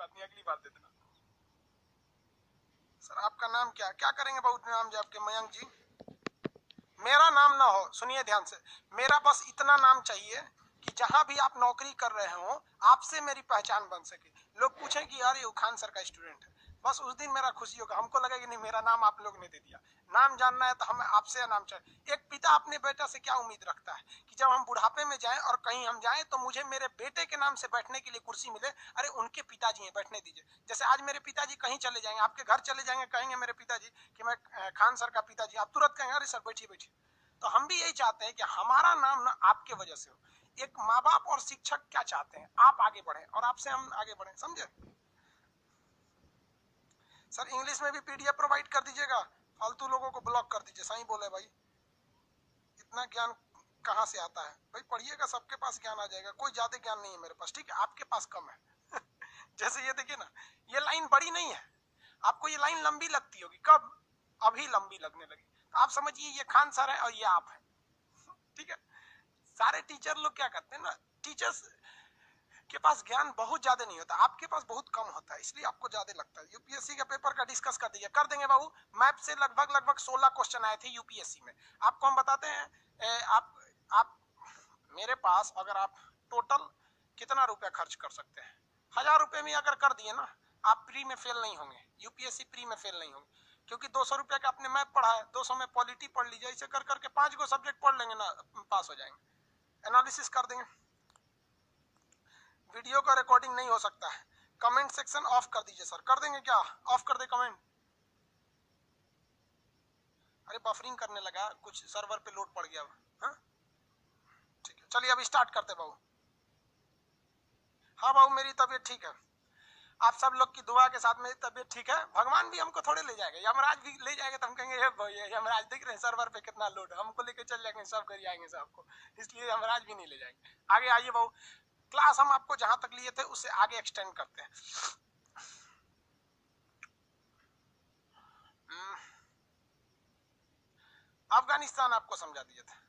बात नहीं, अगली बार दे देना। सर आपका नाम क्या क्या करेंगे बहुत नाम जी आपके मयंक जी? मेरा नाम ना हो, सुनिए ध्यान से, मेरा बस इतना नाम चाहिए कि जहां भी आप नौकरी कर रहे हो आपसे मेरी पहचान बन सके, लोग पूछें कि यार ये खान सर का स्टूडेंट है, बस उस दिन मेरा खुशी होगा, हमको लगे कि नहीं मेरा नाम आप लोग ने दे दिया। नाम जानना है तो हमें आपसे नाम चाहिए। एक पिता अपने बेटा से क्या उम्मीद रखता है कि जब हम बुढ़ापे में जाएं और कहीं हम जाएं तो मुझे मेरे बेटे के नाम से बैठने के लिए कुर्सी मिले। अरे उनके पिताजी हैं, बैठने दीजिए। जैसे आज मेरे पिताजी कहीं चले जाएंगे, आपके घर चले जाएंगे, कहेंगे मेरे पिताजी कि मैं खान सर का पिताजी, आप तुरंत कहेंगे अरे सर बैठिए बैठिए। तो हम भी यही चाहते हैं कि हमारा नाम ना आपके वजह से हो। एक माँ बाप और शिक्षक क्या चाहते हैं, आप आगे बढ़े और आपसे हम आगे बढ़े, समझे? सर इंग्लिश में भी पीडीएफ प्रोवाइड कर दीजिएगा, फालतू लोगों को ब्लॉक कर दीजिए। सही बोले भाई, इतना ज्ञान कहाँ से आता है भाई? पढ़िएगा, सबके पास ज्ञान आ जाएगा, कोई ज्यादा ज्ञान नहीं है मेरे पास, ठीक है? आपके पास कम है। जैसे ये देखिए ना, ये लाइन बड़ी नहीं है, आपको ये लाइन लंबी लगती होगी, कब? अभी लंबी लगने लगी। तो आप समझिए ये खान सर है और ये आप है, ठीक है? सारे टीचर लोग क्या करते हैं ना, टीचर्स के पास ज्ञान बहुत ज्यादा नहीं होता, आपके पास बहुत कम होता है, इसलिए आपको ज्यादा लगता है। यूपीएससी का पेपर का डिस्कस कर दीजिए, कर देंगे बाबू। मैप से लगभग 16 क्वेश्चन आए थे यूपीएससी में, आपको हम बताते हैं। आप मेरे पास अगर आप टोटल कितना रुपया खर्च कर सकते हैं, 1000 रुपए में अगर कर दिए ना, आप प्री में फेल नहीं होंगे, यूपीएससी प्री में फेल नहीं होंगे, क्योंकि 200 रुपया का आपने मैप पढ़ा है, 200 में पॉलिटी पढ़ लीजिए, ऐसे कर करके 5 गो सब्जेक्ट पढ़ लेंगे ना, पास हो जाएंगे। एनालिसिस कर देंगे। वीडियो का रिकॉर्डिंग नहीं हो सकता है, कमेंट सेक्शन ऑफ कर दीजिए सर। कर देंगे क्या? ऑफ कर दे कमेंट। अरे बफरिंग करने लगा, कुछ सर्वर पे लोड पड़ गया। हाँ ठीक है, चलिए अभी स्टार्ट करते बाबू। हाँ बाबू मेरी तबीयत ठीक है, आप सब लोग की दुआ के साथ मेरी तबीयत ठीक है। भगवान भी हमको थोड़े ले जाएगा, यमराज भी ले जाएगा तो हम कहेंगे हे यमराज देख रहे हैं सर्वर पे कितना लोड, हमको लेके चल जाएंगे, सब कर आएंगे सबको, इसलिए यमराज भी नहीं ले जाएंगे। आगे आइए बाबू, क्लास हम आपको जहां तक लिए थे उससे आगे एक्सटेंड करते हैं। अफगानिस्तान आपको समझा दिए थे।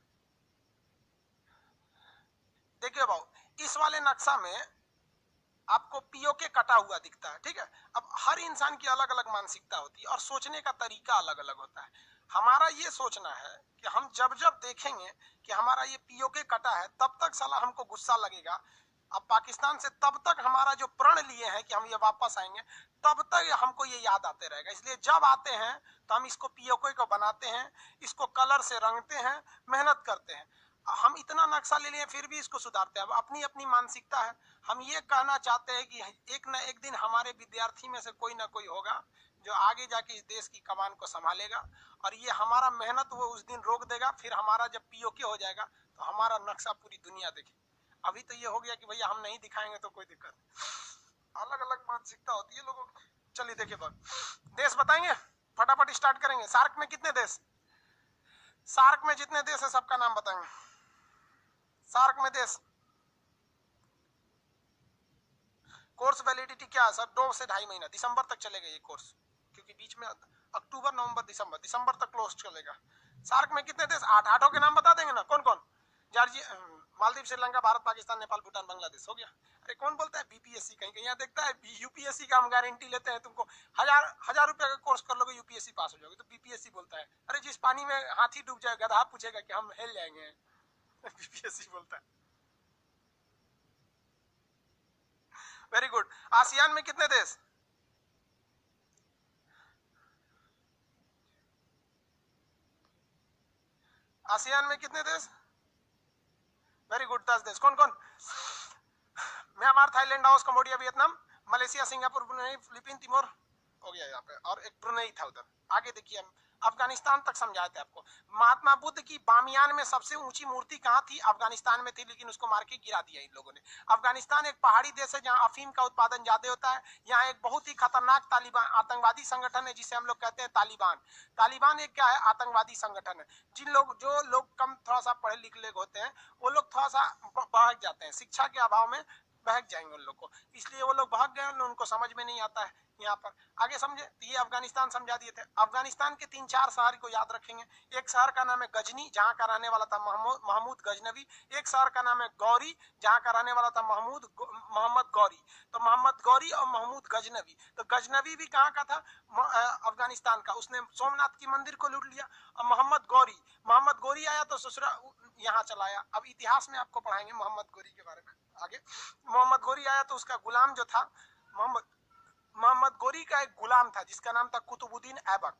देखिए बाबू, इस वाले नक्शा में आपको पीओके कटा हुआ दिखता है, ठीक है? अब हर इंसान की अलग अलग मानसिकता होती है और सोचने का तरीका अलग अलग होता है। हमारा ये सोचना है कि हम जब जब देखेंगे कि हमारा ये पीओके कटा है, तब तक साला हमको गुस्सा लगेगा। अब पाकिस्तान से तब तक हमारा जो प्रण लिए हैं कि हम ये वापस आएंगे, तब तक हमको ये याद आते रहेगा। इसलिए जब आते हैं तो हम इसको पीओके को बनाते हैं, इसको कलर से रंगते हैं, मेहनत करते हैं। हम इतना नक्शा ले लिए फिर भी इसको सुधारते हैं। अब अपनी अपनी मानसिकता है। हम ये कहना चाहते हैं कि एक न एक दिन हमारे विद्यार्थी में से कोई ना कोई होगा जो आगे जाके इस देश की कमान को संभालेगा, और ये हमारा मेहनत वो उस दिन रोक देगा। फिर हमारा जब पीओके हो जाएगा तो हमारा नक्शा पूरी दुनिया देखेगी। अभी तो ये हो गया कि भैया हम नहीं दिखाएंगे तो कोई दिक्कत नहीं। अलग अलग मानसिकता होती है लोगों की। चलिए देखिए देश बताएंगे, फटाफट स्टार्ट करेंगे। सार्क में कितने देश, सार्क में जितने देश है सबका नाम बताएंगे। सार्क में देश, कोर्स वैलिडिटी क्या है सर? 2 से 2.5 महीना, दिसंबर तक चलेगा ये कोर्स, क्योंकि बीच में अक्टूबर नवंबर दिसंबर तक क्लोज चलेगा। सार्क में कितने देश? 8। 8 के नाम बता देंगे ना, कौन कौन? जॉर्जिया, मालदीव, श्रीलंका, भारत, पाकिस्तान, नेपाल, भूटान, बांग्लादेश। हो गया। अरे कौन बोलता है बीपीएससी, कहीं कहीं यहाँ देखता है यूपीएससी का हम गारंटी लेते हैं, तुमको 1000 रुपया का कोर्स कर लोगे यूपीएससी पास हो जाओगे, तो बीपीएससी बोलता है। अरे जिस पानी में हाथी डूब जाए गधा पूछेगा कि हम हिल जाएंगे। बीपीएससी बोलता है। Very good. आसियान में कितने देश? आसियान में कितने देश? वेरी गुड, 10 देश। कौन कौन? Myanmar, Thailand, Laos, Cambodia, Vietnam, Malaysia, Singapore, Brunei, Philippine, Timor. हो गया यहाँ पे, और एक ब्रुनेई था उधर। आगे देखिए, हम अफगानिस्तान तक समझाए थे आपको। महात्मा बुद्ध की बामियान में सबसे ऊंची मूर्ति कहाँ थी? अफगानिस्तान में थी, लेकिन उसको मार के गिरा दिया इन लोगों ने। अफगानिस्तान एक पहाड़ी देश है जहाँ अफीम का उत्पादन ज्यादा होता है। यहाँ एक बहुत ही खतरनाक तालिबान आतंकवादी संगठन है जिसे हम लोग कहते हैं तालिबान। तालिबान एक क्या है? आतंकवादी संगठन है। जो लोग कम थोड़ा सा पढ़े लिखे होते हैं वो लोग थोड़ा सा बहक जाते हैं शिक्षा के अभाव में, बहक जाएंगे उन लोग को, इसलिए वो लोग भाग गए, उनको समझ में नहीं आता है यहाँ पर। आगे समझे, तो ये अफगानिस्तान समझा दिए थे। अफगानिस्तान के 3-4 शहर को याद रखेंगे। एक शहर का नाम है गजनी, जहां का रहने वाला था महमूद गजनवी। एक शहर का नाम है गौरी, जहां का रहने वाला था मोहम्मद गौरी। तो मोहम्मद गौरी और महमूद गजनवी, तो गजनवी भी कहाँ का था, अफगानिस्तान का, उसने सोमनाथ की मंदिर को लूट लिया। और मोहम्मद गौरी आया तो ससुरा यहाँ चलाया। अब इतिहास में आपको पढ़ाएंगे मोहम्मद गौरी के बारे में आगे। मोहम्मद गौरी आया तो उसका गुलाम जो था, मोहम्मद गौरी का एक गुलाम था जिसका नाम था कुतुबुद्दीन ऐबक।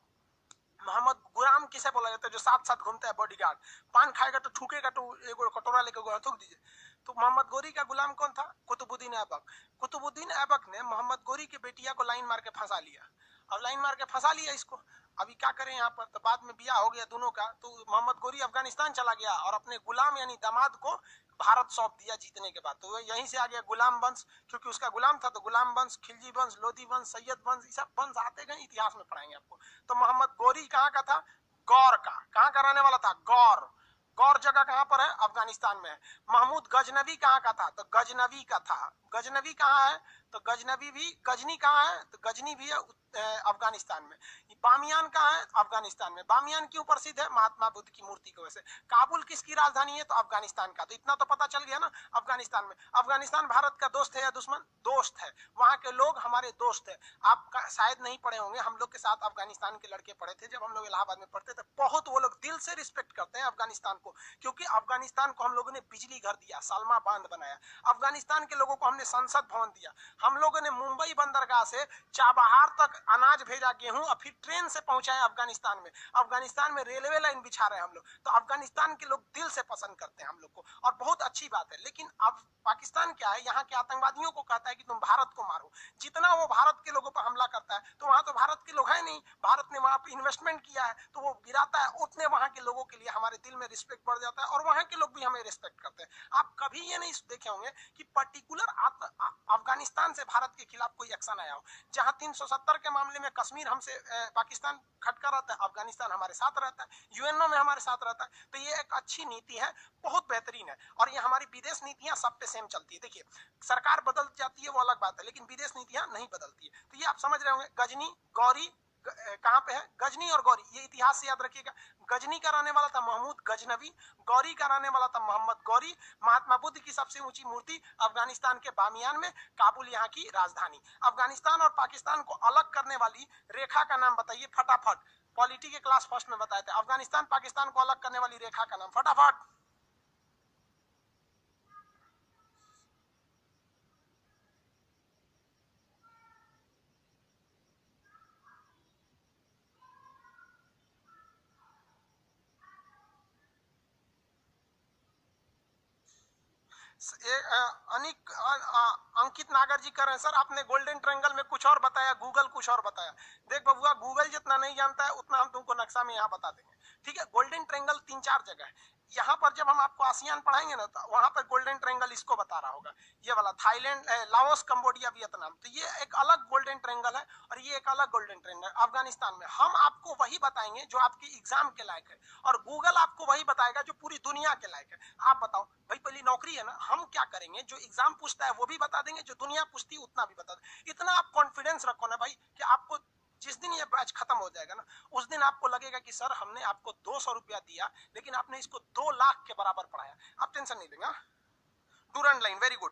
मोहम्मद गुलाम किसे बोला जाता है, जो साथ साथ घूमता है, बॉडीगार्ड। पान खाएगा तो थूकेगा तो एक कटोरा लेकर थूक दीजिए। तो मोहम्मद गौरी का गुलाम कौन था, कुतुबुद्दीन ऐबक। कुतुबुद्दीन ऐबक ने मोहम्मद गौरी की बेटिया को लाइन मार के फंसा लिया। अब लाइन मार के फंसा लिया इसको, अभी क्या करें यहाँ पर, तो बाद में ब्याह हो गया दोनों का, तो मोहम्मद गौरी अफगानिस्तान चला गया और अपने गुलाम यानी दामाद को भारत सौंप दिया जीतने के बाद। तो यहीं से आ गया गुलाम वंश, क्योंकि उसका गुलाम था तो गुलाम वंश, खिलजी वंश, लोधी वंश, सैयद वंश, सब वंश आते गए, इतिहास में पढ़ाएंगे आपको। तो मोहम्मद गौरी कहाँ का था, गौर का, कहाँ का रहने वाला था, गौर। गौर जगह कहाँ पर है, अफगानिस्तान में है। महमूद गजनवी कहाँ का था, तो गजनवी का था। गजनवी कहाँ है, तो गजनवी भी, गजनी कहाँ है, तो गजनी भी है अफगानिस्तान में। बामियान कहाँ है, अफगानिस्तान में। बामियान क्यों प्रसिद्ध है, महात्मा बुद्ध की मूर्ति की वजह से। काबुल किसकी राजधानी है, तो अफगानिस्तान का। तो इतना तो पता चल गया ना अफगानिस्तान में। अफगानिस्तान भारत का दोस्त है या दुश्मन, दोस्त है। वहां के लोग हमारे दोस्त है। आप शायद नहीं पढ़े होंगे, हम लोग के साथ अफगानिस्तान के लड़के पढ़े थे जब हम लोग इलाहाबाद में पढ़ते थे। बहुत वो लोग दिल से रिस्पेक्ट करते हैं अफगानिस्तान को, क्योंकि अफगानिस्तान को हम लोगों ने बिजली घर दिया, सालमा बांध बनाया। अफगानिस्तान के लोगों को हमने संसद भवन दिया। हम लोगों ने मुंबई बंदरगाह से चाबहार तक अनाज भेजा, गेहूं, और फिर ट्रेन से पहुंचाया अफगानिस्तान में। अफगानिस्तान में रेलवे लाइन बिछा रहे हैं हम लोग। तो अफगानिस्तान के लोग दिल से पसंद करते हैं हम लोग को, और बहुत अच्छी बात है। लेकिन अब पाकिस्तान क्या है, यहाँ के आतंकवादियों को कहता है कि तुम भारत को मारो। जितना वो भारत के लोगों पर हमला करता है, तो वहां तो भारत के लोग हैं नहीं, भारत ने वहां पर इन्वेस्टमेंट किया है तो वो गिराता है, उतने वहां के लोगों के लिए हमारे दिल में रिस्पेक्ट बढ़ जाता है, और वहां के लोग भी हमें रिस्पेक्ट करते हैं। आप कभी ये नहीं देखे होंगे कि पर्टिकुलर अफगानिस्तान से भारत के खिलाफ कोई एक्शन आया हो। जहां 370 के मामले में कश्मीर हमसे पाकिस्तान खटका रहता है, अफगानिस्तान हमारे साथ रहता है, यूएनओ में हमारे साथ रहता है। तो ये एक अच्छी नीति है, बहुत बेहतरीन है। और ये हमारी विदेश नीतियां सब पे सेम चलती है। देखिए, सरकार बदल जाती है वो अलग बात है, लेकिन विदेश नीतियां नहीं बदलती है। तो ये आप समझ रहे होंगे। गजनी, गौरी कहाँ पे है, गजनी और गौरी, ये इतिहास से याद रखिएगा। गजनी का रहने वाला था महमूद गजनवी, गौरी का रहने वाला था मोहम्मद गौरी। महात्मा बुद्ध की सबसे ऊंची मूर्ति अफगानिस्तान के बामियान में, काबुल यहाँ की राजधानी। अफगानिस्तान और पाकिस्तान को अलग करने वाली रेखा का नाम बताइए फटाफट। पॉलिटी के क्लास फर्स्ट में बताए थे, अफगानिस्तान पाकिस्तान को अलग करने वाली रेखा का नाम फटाफट। अंकित नागर जी कर रहे हैं, सर आपने गोल्डन ट्रायंगल में कुछ और बताया, गूगल कुछ और बताया। देख बबुआ, गूगल जितना नहीं जानता है उतना हम तुमको नक्शा में यहाँ बता देंगे, ठीक है। गोल्डन ट्रायंगल 3-4 जगह है। यहाँ पर जब हम आपको आसियान पढ़ाएंगे ना, तो वहां पर गोल्डन ट्रायंगल इसको बता रहा होगा, ये वाला थाईलैंड, लाओस, कंबोडिया, वियतनाम। तो ये एक अलग गोल्डन ट्रायंगल है और ये एक अलग गोल्डन ट्रायंगल अफगानिस्तान में। हम आपको वही बताएंगे जो आपके एग्जाम के लायक है, और गूगल आपको वही बताएगा जो पूरी दुनिया के लायक है। आप बताओ भाई, पहली नौकरी है ना, हम क्या करेंगे, जो एग्जाम पूछता है वो भी बता देंगे, जो दुनिया पूछती है उतना भी बता देंगे। इतना आप कॉन्फिडेंस रखो ना भाई, कि आपको जिस दिन ये बैच खत्म हो जाएगा ना, उस दिन आपको लगेगा कि सर हमने आपको 200 रुपया दिया, लेकिन आपने इसको 2 लाख के बराबर पढ़ाया। आप टेंशन नहीं लेंगे। Durand line, very good,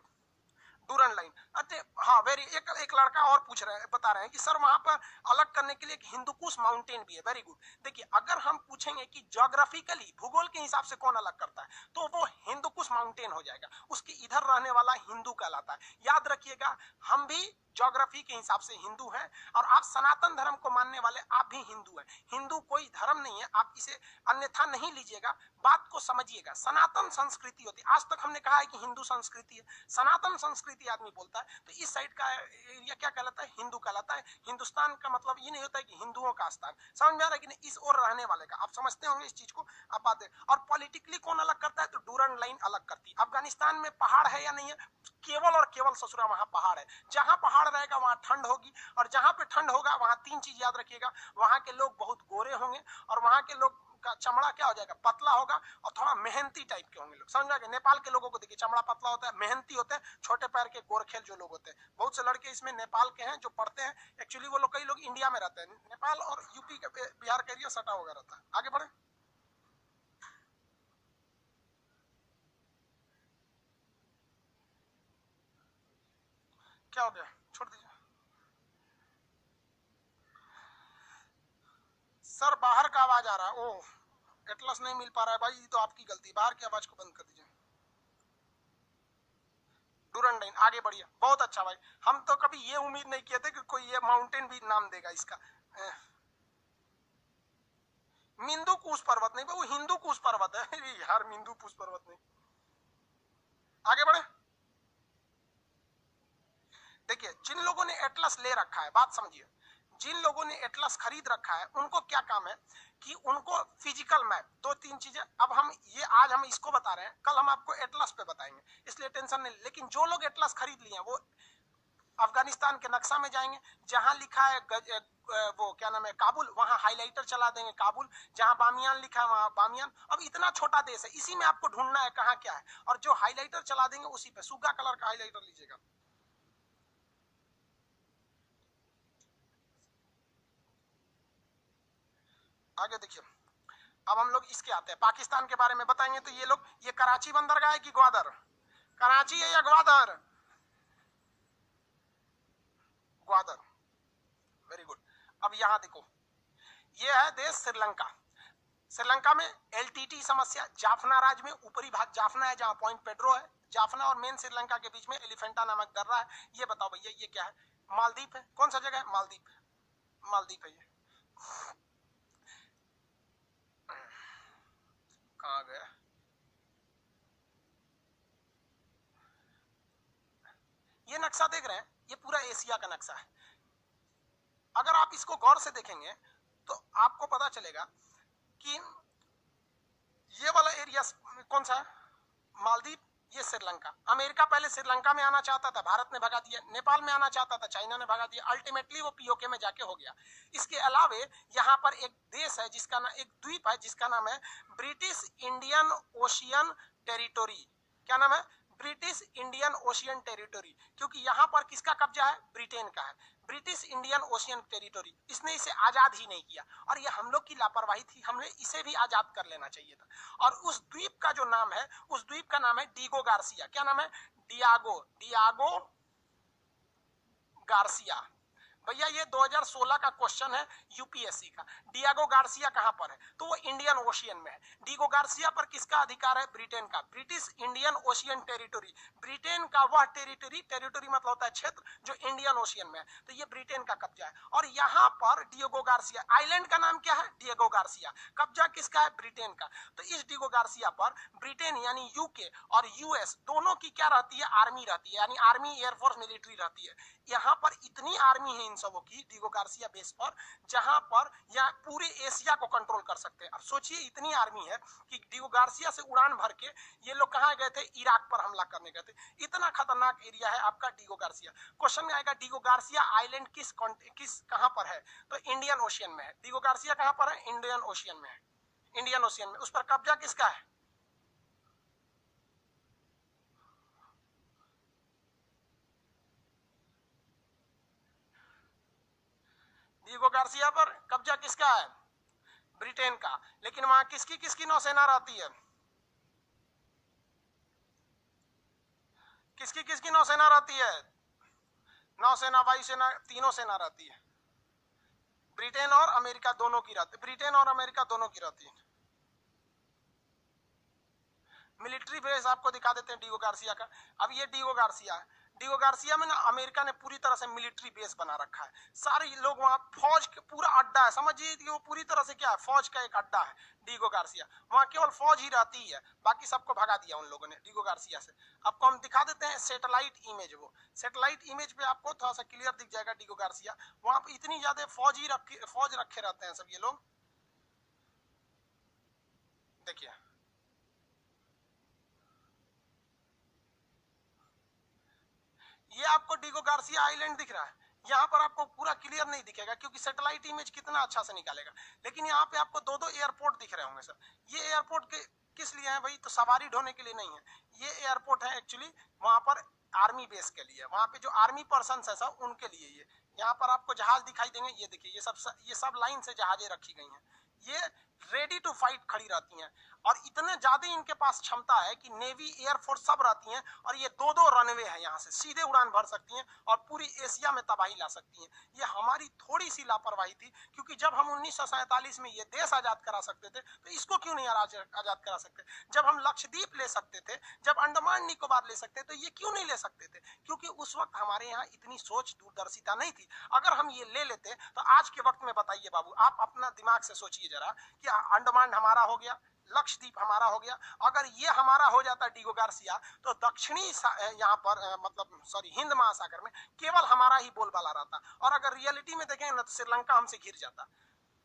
Durand line. अच्छा हाँ, वेरी, एक लड़का और पूछ रहे हैं, बता रहे हैं कि सर वहां पर अलग करने के लिए एक हिंदुकुश माउंटेन भी है। Very good. देखिए, अगर हम पूछेंगे कि ज्योग्राफिकली, भूगोल के हिसाब से कौन अलग करता है, तो वो हिंदुकुश माउंटेन हो जाएगा। उसके इधर रहने वाला हिंदू कहलाता है। याद रखिएगा, हम भी ज्योग्राफी के हिसाब से हिंदू हैं, और आप सनातन धर्म को मानने वाले आप भी हिंदू हैं। हिंदू कोई धर्म नहीं है, आप इसे अन्यथा नहीं लीजिएगा, बात को समझिएगा। सनातन संस्कृति होती है। आज तक हमने कहा है कि हिंदू संस्कृति है, सनातन संस्कृति आदमी बोलता है, तो इस साइड का एरिया क्या कहलाता है, हिंदू कहलाता है। हिंदुस्तान का मतलब ये नहीं होता है कि हिंदुओं का स्थान, समझ में आ रहा है कि नहीं, इस ओर रहने वाले का। आप समझते होंगे इस चीज को, आप बात है। और पॉलिटिकली कौन अलग करता है, तो डूरंड लाइन अलग करती है। अफगानिस्तान में पहाड़ है या नहीं है, केवल और केवल ससुरा वहां पहाड़ है। जहां पहाड़ रहेगा वहां ठंड होगी, और जहां पे ठंड होगा वहां 3 चीज याद रखिएगा, वहां के लोग बहुत गोरे होंगे, और वहां के लोग का चमड़ा क्या हो जाएगा, पतला होगा और थोड़ा मेहनती टाइप के होंगे लोग, समझ में आ गया। नेपाल के लोगों को देखिए चमड़ा पतला होता है, मेहनती होते हैं, छोटे पैर के गोरखेल जो लोग होते हैं। बहुत से लड़के इसमें नेपाल के हैं जो पढ़ते हैं, एक्चुअली वो लोग, कई लोग इंडिया में रहते हैं, नेपाल और यूपी के बिहार के एरिया सटा हुआ रहता है। आगे बढ़े, क्या हो गया, छोड़ दीजिए सर, बाहर का आवाज आ रहा है। ओह, एटलस नहीं मिल पा रहा है भाई, ये तो आपकी गलती, बाहर की आवाज को बंद कर दीजिए। डूरंडाइन, आगे बढ़िए, बहुत अच्छा भाई। हम तो कभी ये उम्मीद नहीं किए थे कि कोई ये माउंटेन भी नाम देगा इसका। मिंदू कुश पर्वत नहीं, वो हिंदू कुश पर्वत है यार, मिंदू कुश पर्वत नहीं। आगे बढ़े, देखिए जिन लोगों ने एटलस ले रखा है, बात समझिए, जिन लोगों ने एटलस खरीद रखा है उनको क्या काम है कि उनको फिजिकल मैप, दो तीन चीजें, अब हम ये आज हम इसको बता रहे हैं, कल हम आपको एटलस पे बताएंगे, इसलिए टेंशन नहीं। लेकिन जो लोग एटलस खरीद लिए हैं वो अफगानिस्तान के नक्शा में जाएंगे, जहां लिखा है वो क्या नाम है, काबुल, वहां हाइलाइटर चला देंगे काबुल, जहां बामियान लिखा है वहां बामियान। अब इतना छोटा देश है, इसी में आपको ढूंढना है कहाँ क्या है, और जो हाइलाइटर चला देंगे उसी पे, सुगा कलर का हाइलाइटर लीजिएगा। आगे देखिए, अब हम लोग इसके आते हैं, पाकिस्तान के बारे में बताएंगे। तो ये लोग, ये कराची बंदरगाह है कि ग्वादर, कराची है या ग्वादर, ग्वादर, वेरी गुड। अब यहां देखो, ये है देश श्रीलंका। श्रीलंका में एलटीटी समस्या, जाफना राज्य में ऊपरी भाग जाफना है, जहां पॉइंट पेड्रो है, जाफना और मेन श्रीलंका के बीच में एलिफेंटा नामक दर्रा है। ये बताओ भैया ये क्या है, मालदीव है, कौन सा जगह है, मालदीव, मालदीव है ये। कहाँ गया, ये नक्शा देख रहे हैं, ये पूरा एशिया का नक्शा है। अगर आप इसको गौर से देखेंगे तो आपको पता चलेगा कि ये वाला एरिया कौन सा है, मालदीव, ये श्रीलंका। अमेरिका पहले श्रीलंका में आना चाहता था, भारत ने भगा दिया, नेपाल में आना चाहता था, चाइना ने भगा दिया, अल्टीमेटली वो पीओके में जाके हो गया। इसके अलावे यहाँ पर एक देश है जिसका नाम, एक द्वीप है जिसका नाम है ब्रिटिश इंडियन ओशियन टेरिटोरी। क्या नाम है, ब्रिटिश इंडियन ओशियन टेरिटोरी, क्योंकि यहाँ पर किसका कब्जा है, ब्रिटेन का है, ब्रिटिश इंडियन ओशियन टेरिटोरी। इसने इसे आजाद ही नहीं किया, और ये हम लोग की लापरवाही थी, हमें इसे भी आजाद कर लेना चाहिए था। और उस द्वीप का जो नाम है, उस द्वीप का नाम है डीगो गार्सिया। क्या नाम है, डियागो, डियागो गार्सिया। भैया ये 2016 का क्वेश्चन है यूपीएससी का, डियागो गार्सिया कहां पर है, तो वो इंडियन ओशियन में है। डिगो गार्सिया पर किसका अधिकार है, ब्रिटेन का, British Indian ocean territory, Britain का वह टेरिटोरी, टेरिटोरी मतलब होता है क्षेत्र, जो इंडियन ओशियन में है, तो ये ब्रिटेन का कब्जा है। और यहाँ पर डिगो गार्सिया, आइलैंड का नाम क्या है, डिगो गार्सिया, कब्जा किसका है, ब्रिटेन का। तो इस डिगो गार्सिया पर ब्रिटेन यानी यूके और यूएस दोनों की क्या रहती है, आर्मी रहती है, यानी आर्मी, एयरफोर्स, मिलिट्री रहती है। यहाँ पर इतनी आर्मी है इन सबों की डिगो गार्सिया बेस पर, जहां पर यह पूरे एशिया को कंट्रोल कर सकते हैं। अब सोचिए इतनी आर्मी है कि डिगो गार्सिया से उड़ान भर के ये लोग कहां गए थे, इराक पर हमला करने गए थे। इतना खतरनाक एरिया है आपका डिगो गार्सिया। क्वेश्चन में आएगा डिगो गार्सिया आइलैंड किस कहां पर है, तो इंडियन ओशियन में है। डिगो गार्सिया कहां पर है, इंडियन ओशियन में है, इंडियन ओशियन में। उस पर कब्जा किसका है, डिगो गार्सिया पर कब्जा किसका है, ब्रिटेन का। लेकिन वहां किसकी किसकी नौसेना रहती है, किसकी किसकी नौसेना रहती है, नौसेना, वायुसेना, तीनों सेना रहती है। ब्रिटेन और अमेरिका दोनों की रहती है, ब्रिटेन और अमेरिका दोनों की रहती है। मिलिट्री बेस आपको दिखा देते हैं डिगो गार्सिया का। अब ये डिगो गार्सिया है, डिगो गार्सिया में ना अमेरिका ने पूरी तरह से मिलिट्री बेस बना रखा है। सारे लोग वहां फौज के पूरा अड्डा है, समझिए कि वो पूरी तरह से क्या है, फौज का एक अड्डा है डिगो गार्सिया। वहां केवल फौज ही रहती है, बाकी सबको भगा दिया उन लोगों ने डिगो गार्सिया से। आपको हम दिखा देते हैं सैटेलाइट इमेज, वो सैटेलाइट इमेज पे आपको थोड़ा सा क्लियर दिख जाएगा डिगो गार्सिया। वहां पर इतनी ज्यादा फौज रखे रहते हैं सब ये लोग, देखिए। ये आपको डिगो गार्सिया आइलैंड दिख रहा है, यहाँ पर आपको पूरा क्लियर नहीं दिखेगा क्योंकि सैटेलाइट इमेज कितना अच्छा से निकालेगा, लेकिन यहाँ पे आपको दो दो एयरपोर्ट दिख रहे होंगे सर। ये एयरपोर्ट के किस लिए है भाई? तो सवारी ढोने के लिए नहीं है, ये एयरपोर्ट है एक्चुअली वहां पर आर्मी बेस के लिए, वहां पे जो आर्मी पर्सन है सब उनके लिए। ये यहाँ पर आपको जहाज दिखाई देंगे, ये देखिए ये सब लाइन से जहाजें रखी गई हैं, ये रेडी टू फाइट खड़ी रहती हैं और इतने ज्यादा इनके पास क्षमता है कि नेवी एयरफोर्स सब रहती हैं और ये दो दो रनवे है, यहाँ से सीधे उड़ान भर सकती हैं और पूरी एशिया में तबाही ला सकती हैं। ये हमारी थोड़ी सी लापरवाही थी, क्योंकि जब हम 1947 में ये देश आजाद करा सकते थे तो इसको क्यों नहीं आजाद करा सकते? जब हम लक्षद्वीप ले सकते थे, जब अंडमान निकोबार ले सकते तो ये क्यों नहीं ले सकते थे? क्योंकि उस वक्त हमारे यहाँ इतनी सोच दूरदर्शिता नहीं थी। अगर हम ये ले लेते तो आज के वक्त में बताइए बाबू, आप अपना दिमाग से सोचिए जरा कि अंडमान हमारा हो गया, लक्षद्वीप हमारा हो गया, अगर ये हमारा हो जाता डिगो गार्सिया तो दक्षिणी यहाँ पर मतलब सॉरी हिंद महासागर में केवल हमारा ही बोलबाला रहता, और अगर रियलिटी में देखेंगे ना तो श्रीलंका हमसे घिर जाता।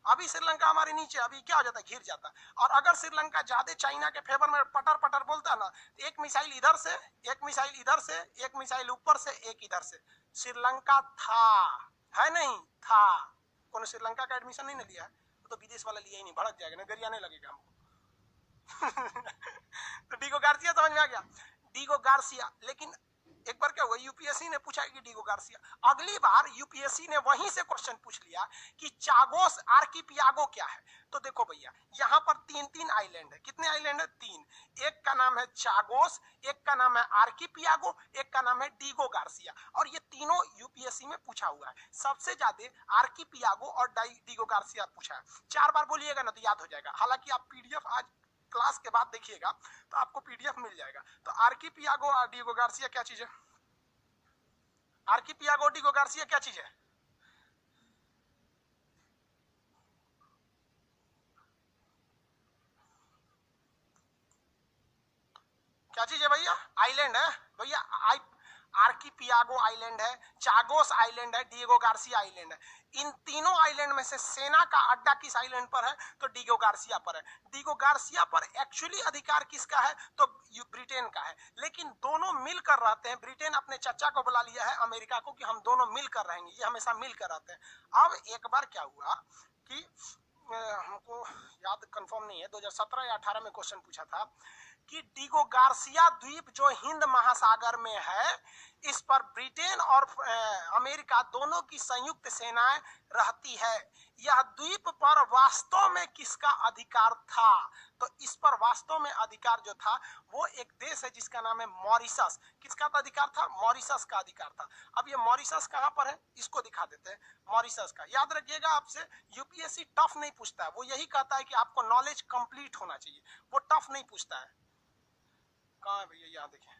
अभी श्रीलंका हमारे नीचे, अभी क्या हो जाता, घिर जाता। और अगर श्रीलंका ज्यादा चाइना के फेवर में पटर पटर बोलता ना, एक मिसाइल इधर से, एक मिसाइल इधर से, एक मिसाइल ऊपर से, एक इधर से, श्रीलंका था, है नहीं था। कौन श्रीलंका का एडमिशन नहीं लिया है तो विदेश वाला लिया ही नहीं, भड़क जाएगा ना, गरियाने लगेगा हमको। तो डिगो गार्सिया समझ में आ गया, डिगो गार्सिया। लेकिन एक बार क्या हुआ, यूपीएससी ने पूछा कि डिगो गार्सिया, अगली बार यूपीएससी ने वहीं से क्वेश्चन पूछ लिया कि चागोस आर्किपियागो क्या है। तो देखो भैया, यहाँ पर तीन तीन आइलैंड है। कितने आइलैंड है? तीन। एक का नाम है चागोस, एक का नाम है आर्किपियागो, एक का नाम है डिगो गार्सिया, और ये तीनों यूपीएससी में पूछा हुआ है। सबसे ज्यादा आर्किपियागो और डिगो गार्सिया पूछा है। 4 बार बोलिएगा ना तो याद हो जाएगा। हालांकि आप पीडीएफ आज क्लास के बाद देखिएगा तो आपको पीडीएफ मिल जाएगा। तो आर्किपियागो और डिगो गार्सिया क्या चीज है? आर्किपियागो डिगो गार्सिया क्या चीज है? क्या चीज है भैया? आइलैंड है भैया। आर्किपियागो आइलैंड है, चागोस आइलैंड है, डिगो गार्सिया आइलैंड है। इन तीनों आइलैंड में से सेना का अड्डा किस आइलैंड पर है? तो डिगो गार्सिया पर है। डिगो गार्सिया पर एक्चुअली अधिकार किसका है? तो ब्रिटेन का है, लेकिन दोनों मिलकर रहते हैं। ब्रिटेन अपने चचा को बुला लिया है अमेरिका को कि हम दोनों मिलकर रहेंगे, ये हमेशा मिलकर रहते हैं। अब एक बार क्या हुआ कि हमको याद कंफर्म नहीं है, 2017 या 18 में क्वेश्चन पूछा था कि डिगो गार्सिया द्वीप जो हिंद महासागर में है, इस पर ब्रिटेन और अमेरिका दोनों की संयुक्त सेनाएं रहती है। यह द्वीप पर वास्तव में किसका अधिकार था? तो इस पर वास्तव में अधिकार जो था वो एक देश है जिसका नाम है मॉरिशस। किसका अधिकार था? मॉरिशस का अधिकार था। अब ये मॉरिशस कहां पर है इसको दिखा देते हैं। मॉरिशस का याद रखिएगा, आपसे यूपीएससी टफ नहीं पूछता है, वो यही कहता है कि आपको नॉलेज कंप्लीट होना चाहिए, वो टफ नहीं पूछता है। कहाँ है भैया? यहाँ देखिए,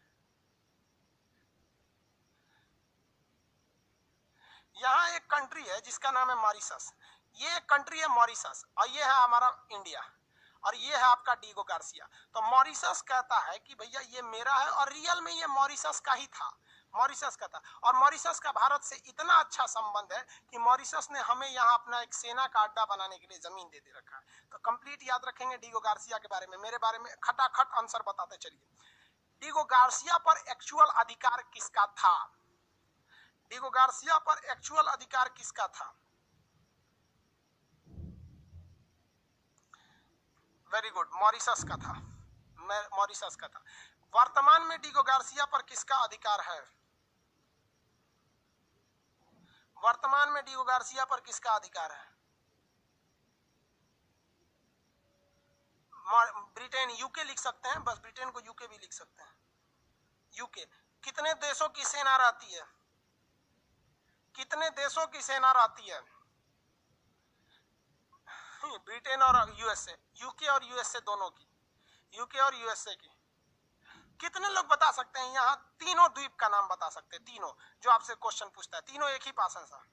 यहाँ एक कंट्री है जिसका नाम है मॉरिशस। ये एक कंट्री है मॉरिशस, और ये है हमारा इंडिया, और ये है आपका डिगो गार्सिया। तो मॉरिशस कहता है कि भैया ये मेरा है, और रियल में ये मॉरिशस का ही था, मॉरिशस का था। और मॉरिशस का भारत से इतना अच्छा संबंध है कि मॉरिशस ने हमें यहाँ अपना एक सेना का अड्डा बनाने के लिए जमीन दे रखा है। तो कंप्लीट याद रखेंगे डिगो गार्सिया के बारे में, मेरे बारे में खटाखट आंसर बताते चलिए। डिगो गार्सिया पर एक्चुअल अधिकार किसका था? डिगो गार्सिया पर एक्चुअल अधिकार किसका था? वेरी गुड, मॉरिशस का था, मॉरिशस का था। वर्तमान में डिगो गार्सिया पर किसका अधिकार है? वर्तमान में डिगो गार्सिया पर किसका अधिकार है? ब्रिटेन, यूके लिख सकते हैं, बस ब्रिटेन को यूके भी लिख सकते हैं। यूके। कितने देशों की सेना रहती है? कितने देशों की सेना रहती है? ब्रिटेन और यूएसए, यूके और यूएसए दोनों की, यूके और यूएसए की। कितने लोग बता सकते हैं यहाँ तीनों द्वीप का नाम बता सकते हैं? तीनों जो आपसे क्वेश्चन पूछता है, तीनों एक ही पास है सर,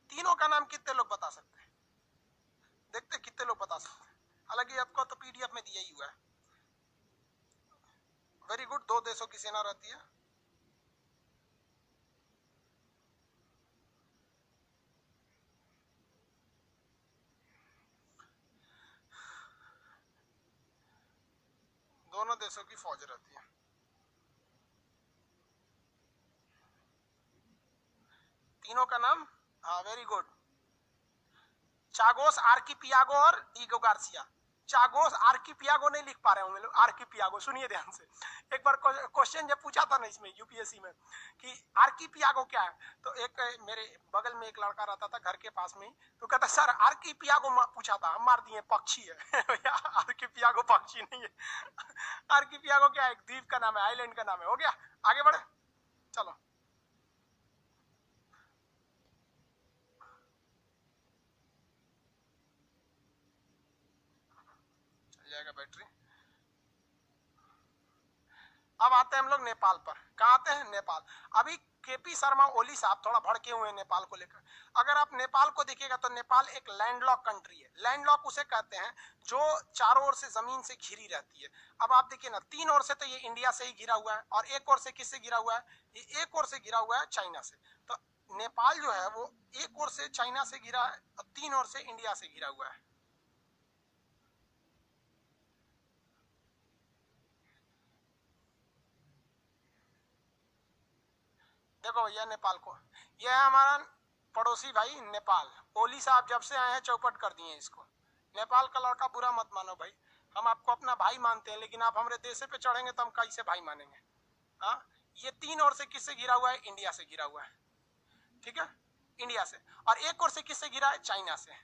तीनों का नाम कितने लोग बता सकते हैं? देखते कितने लोग बता सकते हैं। हालांकि आपको तो पीडीएफ में दिया ही हुआ है। वेरी गुड, 2 देशों की सेना रहती है। दोनों देशों की फौज रहती है। तीनों का नाम, हाँ वेरी गुड, चागोस आर्किपियागो और डीगो गार्सिया। चागोस आर्किपियागो नहीं लिख पा रहे होंगे लोग, आर्किपियागो। सुनिए ध्यान से, एक बार क्वेश्चन जब पूछा था ना इसमें यूपीएससी में कि आर्किपियागो क्या है, तो एक मेरे बगल में एक लड़का रहता था घर के पास में ही, तो कहता सर आर्किपियागो पूछा था, हम मार दिए पक्षी है। आर्किपियागो पक्षी नहीं है। आर्किपियागो क्या है, एक द्वीप का नाम है, आइलैंड का नाम है। हो गया, आगे बढ़े, चलो। चल जाएगा बैटरी। अब आते हैं हम लोग नेपाल पर। कहाँ आते हैं, नेपाल। अभी केपी शर्मा ओली साहब थोड़ा भड़के हुए हैं नेपाल को लेकर। अगर आप नेपाल को देखिएगा तो नेपाल एक लैंडलॉक कंट्री है। लैंडलॉक उसे कहते हैं जो चारों ओर से जमीन से घिरी रहती है। अब आप देखिए ना, तीन ओर से तो ये इंडिया से ही घिरा हुआ है, और एक ओर से किससे घिरा हुआ है, ये एक ओर से घिरा हुआ है चाइना से। तो नेपाल जो है वो एक ओर से चाइना से घिरा है और तीन ओर से इंडिया से घिरा हुआ है। देखो भैया नेपाल को, यह है हमारा पड़ोसी भाई नेपाल। ओली साहब जब से आए हैं चौपट कर दिए इसको। नेपाल का लड़का बुरा मत मानो भाई, हम आपको अपना भाई मानते हैं, लेकिन आप हमारे देश पे चढ़ेंगे तो हम कैसे भाई मानेंगे। हाँ, ये तीन ओर से किससे घिरा हुआ है, इंडिया से घिरा हुआ है, ठीक है, इंडिया से। और एक ओर से किससे घिरा है, चाइना से।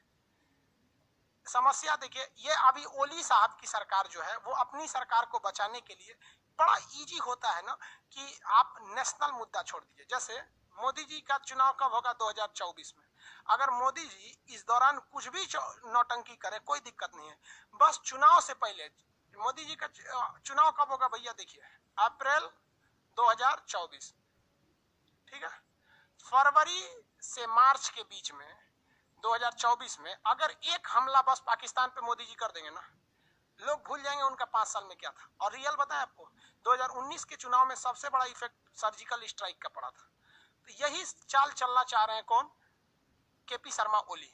समस्या देखिए, ये अभी ओली साहब की सरकार जो है वो अपनी सरकार को बचाने के लिए, बड़ा इजी होता है ना कि आप नेशनल मुद्दा छोड़ दीजिए। जैसे मोदी जी का चुनाव कब होगा, 2024 में। अगर मोदी जी इस दौरान कुछ भी नौटंकी करे, कोई दिक्कत नहीं है। बस चुनाव से पहले, मोदी जी का चुनाव कब होगा भैया, देखिए अप्रैल 2024, ठीक है। फरवरी से मार्च के बीच में 2024 में अगर एक हमला बस पाकिस्तान पे मोदी जी कर देंगे ना, लोग भूल जाएंगे उनका 5 साल में क्या था। और रियल बताएं आपको, 2019 के चुनाव में सबसे बड़ा इफेक्ट सर्जिकल स्ट्राइक का पड़ा था। तो यही चाल चलना चाह रहे हैं कौन, केपी शर्मा ओली।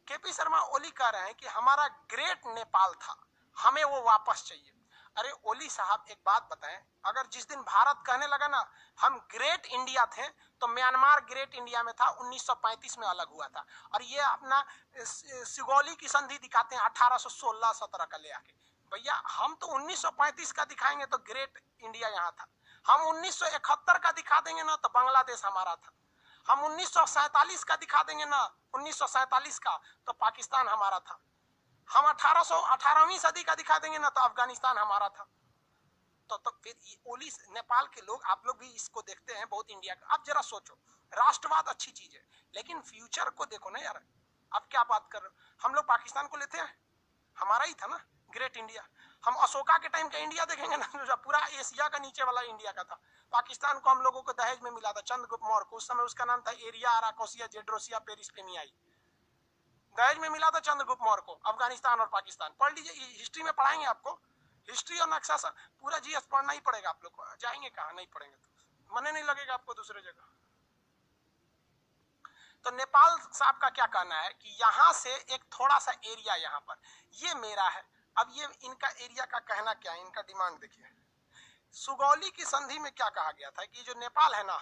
केपी शर्मा ओली कह रहे हैं कि हमारा ग्रेट नेपाल था, हमें वो वापस चाहिए। अरे ओली साहब एक बात बताएं, अगर जिस दिन भारत कहने लगा ना हम ग्रेट इंडिया थे, तो म्यांमार ग्रेट इंडिया में था, 1935 में अलग हुआ था। और ये अपना सिगौली की संधि दिखाते हैं 1816-17 का ले आके। भैया हम तो 1935 का दिखाएंगे तो ग्रेट इंडिया यहाँ था। हम 1971 का दिखा देंगे ना तो बांग्लादेश हमारा था। हम 1947 का दिखा देंगे ना, 1947 का, तो पाकिस्तान हमारा था। हम 18वीं सदी का दिखा देंगे ना तो अफगानिस्तान हमारा था। तो फिर ओली नेपाल के लोग, आप लोग भी इसको देखते हैं बहुत इंडिया का। अब जरा सोचो, राष्ट्रवाद अच्छी चीज है, लेकिन फ्यूचर को देखो ना यार। अब क्या बात कर रहे हो, हम लोग पाकिस्तान को लेते हैं, हमारा ही था ना ग्रेट इंडिया। हम अशोका के टाइम का इंडिया देखेंगे ना, जो पूरा एशिया का नीचे वाला इंडिया का था। पाकिस्तान को हम लोगों को दहेज में मिला था चंद्रगुप्त मौर्य को, उस समय उसका नाम था एरिया आराकोसिया जेड्रोसिया पेरिस प्लेमियाई। दहेज में मिला था चंद्रगुप्त मौर्य को अफगानिस्तान और पाकिस्तान। पढ़ लीजिए, हिस्ट्री में पढ़ाएंगे आपको, हिस्ट्री और नक्शा पूरा जीएस पढ़ना ही पड़ेगा आप लोग को। जाएंगे कहाँ, नहीं पढ़ेंगे तो मन नहीं लगेगा आपको दूसरे जगह। तो नेपाल साहब का क्या कहना है कि यहाँ से एक थोड़ा सा एरिया यहाँ पर ये मेरा है। अब ये इनका एरिया का कहना क्या है, इनका डिमांड देखिए। सुगौली की संधि में क्या कहा गया था कि जो नेपाल है ना,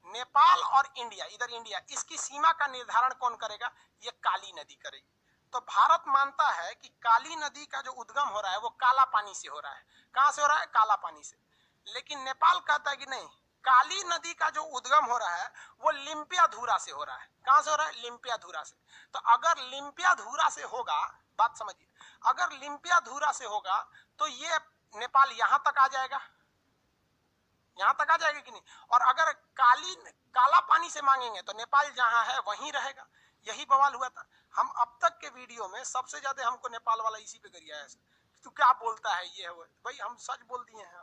नेपाल और इंडिया, इधर इंडिया, इसकी सीमा का निर्धारण कौन करेगा, ये काली नदी करेगी। तो भारत मानता है कि काली नदी का जो उद्गम हो रहा है वो काला पानी से हो रहा है। कहां से हो रहा है, काला पानी से। लेकिन नेपाल कहता है कि नहीं, काली नदी का जो उद्गम हो रहा है वो लिम्पियाधुरा से हो रहा है। कहां से हो रहा है, लिम्पियाधुरा से। तो अगर लिम्पियाधुरा से होगा, बात समझिए, अगर लिम्पियाधुरा से होगा तो ये नेपाल यहां तक आ जाएगा, यहां तक आ जाएगा कि नहीं। और अगर काला पानी से मांगेंगे तो नेपाल जहां है वहीं रहेगा। यही बवाल हुआ था। हम अब तक के वीडियो में सबसे ज्यादा हमको नेपाल वाला इसी पे गरिया है, तू क्या बोलता है, ये है वो। भाई हम सच बोल दिए हैं।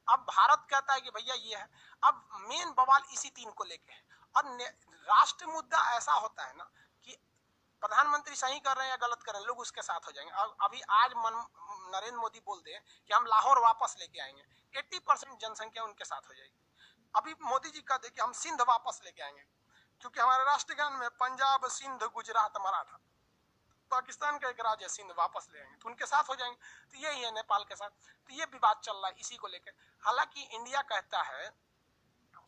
अब भारत कहता है कि भैया ये है। अब मेन बवाल इसी तीन को लेके है। और राष्ट्र मुद्दा ऐसा होता है ना कि प्रधानमंत्री सही कर रहे हैं या गलत कर रहे हैं, लोग उसके साथ हो जाएंगे। अभी आज नरेंद्र मोदी बोल दे कि हम लाहौर वापस लेके आएंगे, 80% जनसंख्या उनके साथ हो जाएगी। अभी मोदी जी कह दे कि हम सिंध वापस लेके आएंगे, क्योंकि हमारे राष्ट्रगान में पंजाब, सिंध, गुजरात, मराठा, पाकिस्तान का एक राज्य सिंध वापस ले आएंगे तो उनके साथ हो जाएंगे। तो यही है नेपाल के साथ। तो ये विवाद चल रहा है इसी को लेकर। हालांकि इंडिया कहता है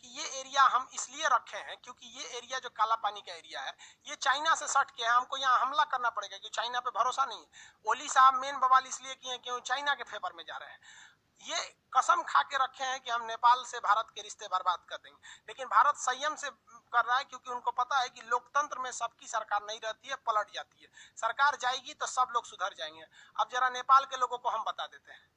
कि ये एरिया हम इसलिए रखे हैं क्योंकि ये एरिया जो काला पानी का एरिया है ये चाइना से सट के है, हमको यहाँ हमला करना पड़ेगा क्योंकि चाइना पे भरोसा नहीं है। ओली साहब मेन बवाल इसलिए किए क्यों चाइना के फेवर में जा रहे हैं। ये कसम खा के रखे हैं कि हम नेपाल से भारत के रिश्ते बर्बाद कर देंगे, लेकिन भारत संयम से कर रहा है क्योंकि उनको पता है कि लोकतंत्र में सबकी सरकार नहीं रहती है, पलट जाती है। सरकार जाएगी तो सब लोग सुधर जाएंगे। अब जरा नेपाल के लोगों को हम बता देते हैं।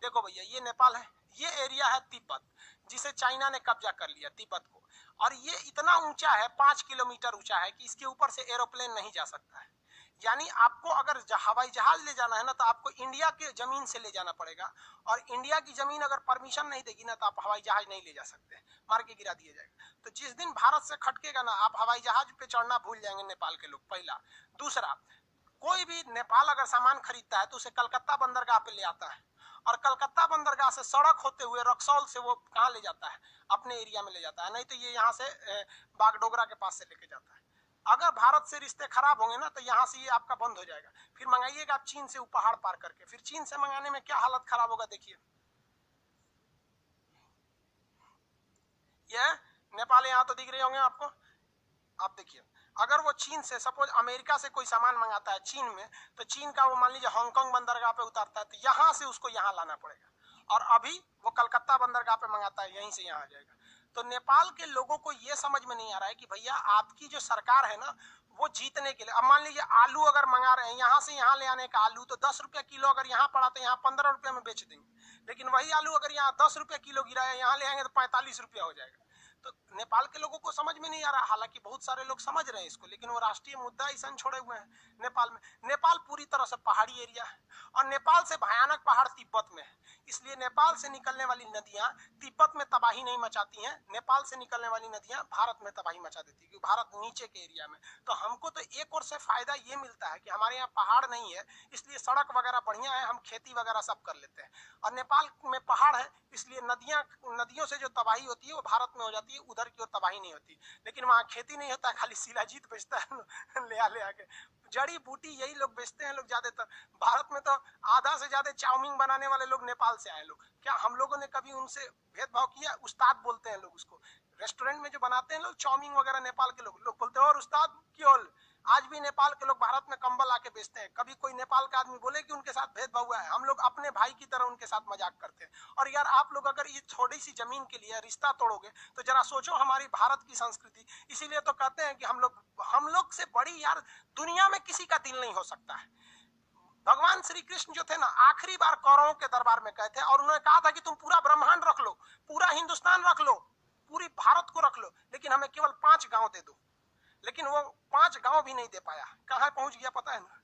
देखो भैया, ये नेपाल है, ये एरिया है तिब्बत, जिसे चाइना ने कब्जा कर लिया तिब्बत को, और ये इतना ऊंचा है, 5 किलोमीटर ऊंचा है कि इसके ऊपर से एरोप्लेन नहीं जा सकता है। यानी आपको अगर हवाई जहाज ले जाना है ना तो आपको इंडिया के जमीन से ले जाना पड़ेगा, और इंडिया की जमीन अगर परमिशन नहीं देगी ना तो आप हवाई जहाज नहीं ले जा सकते, मार के गिरा दिया जाएगा। तो जिस दिन भारत से खटकेगा ना आप हवाई जहाज पे चढ़ना भूल जाएंगे नेपाल के लोग, पहला। दूसरा, कोई भी नेपाल अगर सामान खरीदता है तो उसे कलकत्ता बंदरगाह पे ले आता है, और कलकत्ता बंदरगाह से सड़क होते हुए रक्सौल से वो कहाँ ले जाता है, अपने एरिया में ले जाता है, नहीं तो ये यहाँ से बागडोगरा के पास से लेके जाता है। अगर भारत से रिश्ते खराब होंगे ना तो यहाँ से ये आपका बंद हो जाएगा। फिर मंगाइएगा आप चीन से, वो पहाड़ पार करके, फिर चीन से मंगाने में क्या हालत खराब होगा देखिए। ये नेपाल यहाँ तो दिख रहे होंगे आपको, आप देखिए। अगर वो चीन से, सपोज अमेरिका से कोई सामान मंगाता है चीन में, तो चीन का वो मान लीजिए हांगकांग बंदरगाह पे उतारता है तो यहाँ से उसको यहाँ लाना पड़ेगा, और अभी वो कलकत्ता बंदरगाह पे मंगाता है, यहीं से यहाँ आ जाएगा। तो नेपाल के लोगों को ये समझ में नहीं आ रहा है कि भैया आपकी जो सरकार है ना वो जीतने के लिए, अब मान लीजिए आलू अगर मंगा रहे हैं यहाँ से यहाँ ले आने का आलू, तो 10 रुपया किलो अगर यहाँ पड़ा तो यहाँ 15 रुपया में बेच देंगे, लेकिन वही आलू अगर यहाँ 10 रुपया किलो गिरा है यहाँ ले आएंगे तो 45 रुपया हो जाएगा। तो नेपाल के लोगों को समझ में नहीं आ रहा, हालांकि बहुत सारे लोग समझ रहे हैं इसको, लेकिन वो राष्ट्रीय मुद्दा ऐसा छोड़े हुए हैं नेपाल में। नेपाल पूरी तरह से पहाड़ी एरिया है, और नेपाल से भयानक पहाड़ तिब्बत में है, इसलिए नेपाल से निकलने वाली नदियां तिब्बत में तबाही नहीं मचाती हैं, नेपाल से निकलने वाली नदियां भारत में तबाही मचा देती है, क्योंकि भारत नीचे के एरिया में। तो हमको तो एक और से फायदा ये मिलता है कि हमारे यहाँ पहाड़ नहीं है, इसलिए सड़क वगैरह बढ़िया है, हम खेती वगैरह सब कर लेते हैं, और नेपाल में पहाड़ है इसलिए नदियों से जो तबाही होती है वो भारत में हो जाती है, उधर की ओर तबाही नहीं होती। लेकिन वहाँ खेती नहीं होता है, खाली शिलाजीत बेचता है ले आके, जड़ी बूटी यही लोग बेचते हैं लोग ज्यादातर। भारत में तो आधा से ज्यादा चाउमीन बनाने वाले लोग नेपाल से आए लोग। क्या हम लोगों ने कभी उनसे भेदभाव किया? उस्ताद बोलते हैं लोग उसको, रेस्टोरेंट में जो बनाते हैं लोग चाउमीन वगैरह नेपाल के लोग बोलते हैं और उस्ताद क्यों। आज भी नेपाल के लोग भारत में कंबल आके बेचते हैं, कभी कोई नेपाल का आदमी बोले कि उनके साथ भेदभाव हुआ है, हम लोग अपने भाई की तरह उनके साथ मजाक करते हैं। और यार आप लोग अगर ये थोड़ी सी जमीन के लिए रिश्ता तोड़ोगे तो जरा सोचो हमारी भारत की संस्कृति। इसीलिए तो कहते हैं कि हम लोग से बड़ी यार दुनिया में किसी का दिल नहीं हो सकता है। भगवान श्री कृष्ण जो थे ना आखिरी बार कौरवों के दरबार में गए थे और उन्होंने कहा था कि तुम पूरा ब्रह्मांड रख लो, पूरा हिंदुस्तान रख लो, पूरी भारत को रख लो, लेकिन हमें केवल 5 गांव दे दो। लेकिन वो 5 गांव भी नहीं दे पाया, कहां पहुंच गया पता है ना।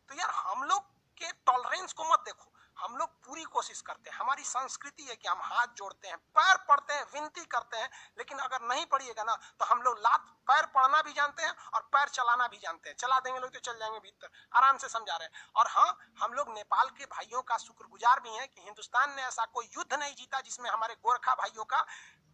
तो यार हम लोग के टॉलरेंस को मत देखो, हम लोग पूरी कोशिश करते हैं, हमारी संस्कृति है कि हम हाथ जोड़ते हैं, पैर पड़ते हैं, विनती करते हैं, लेकिन अगर नहीं पड़िएगा ना तो हम लोग पैर पड़ना भी जानते हैं और पैर चलाना भी जानते हैं। चला देंगे लोग तो चल जाएंगे भीतर, आराम से समझा रहे हैं। और हाँ, हम लोग नेपाल के भाइयों का शुक्रगुजार भी हैं कि हिंदुस्तान ने ऐसा कोई युद्ध नहीं जीता जिसमें हमारे गोरखा भाइयों का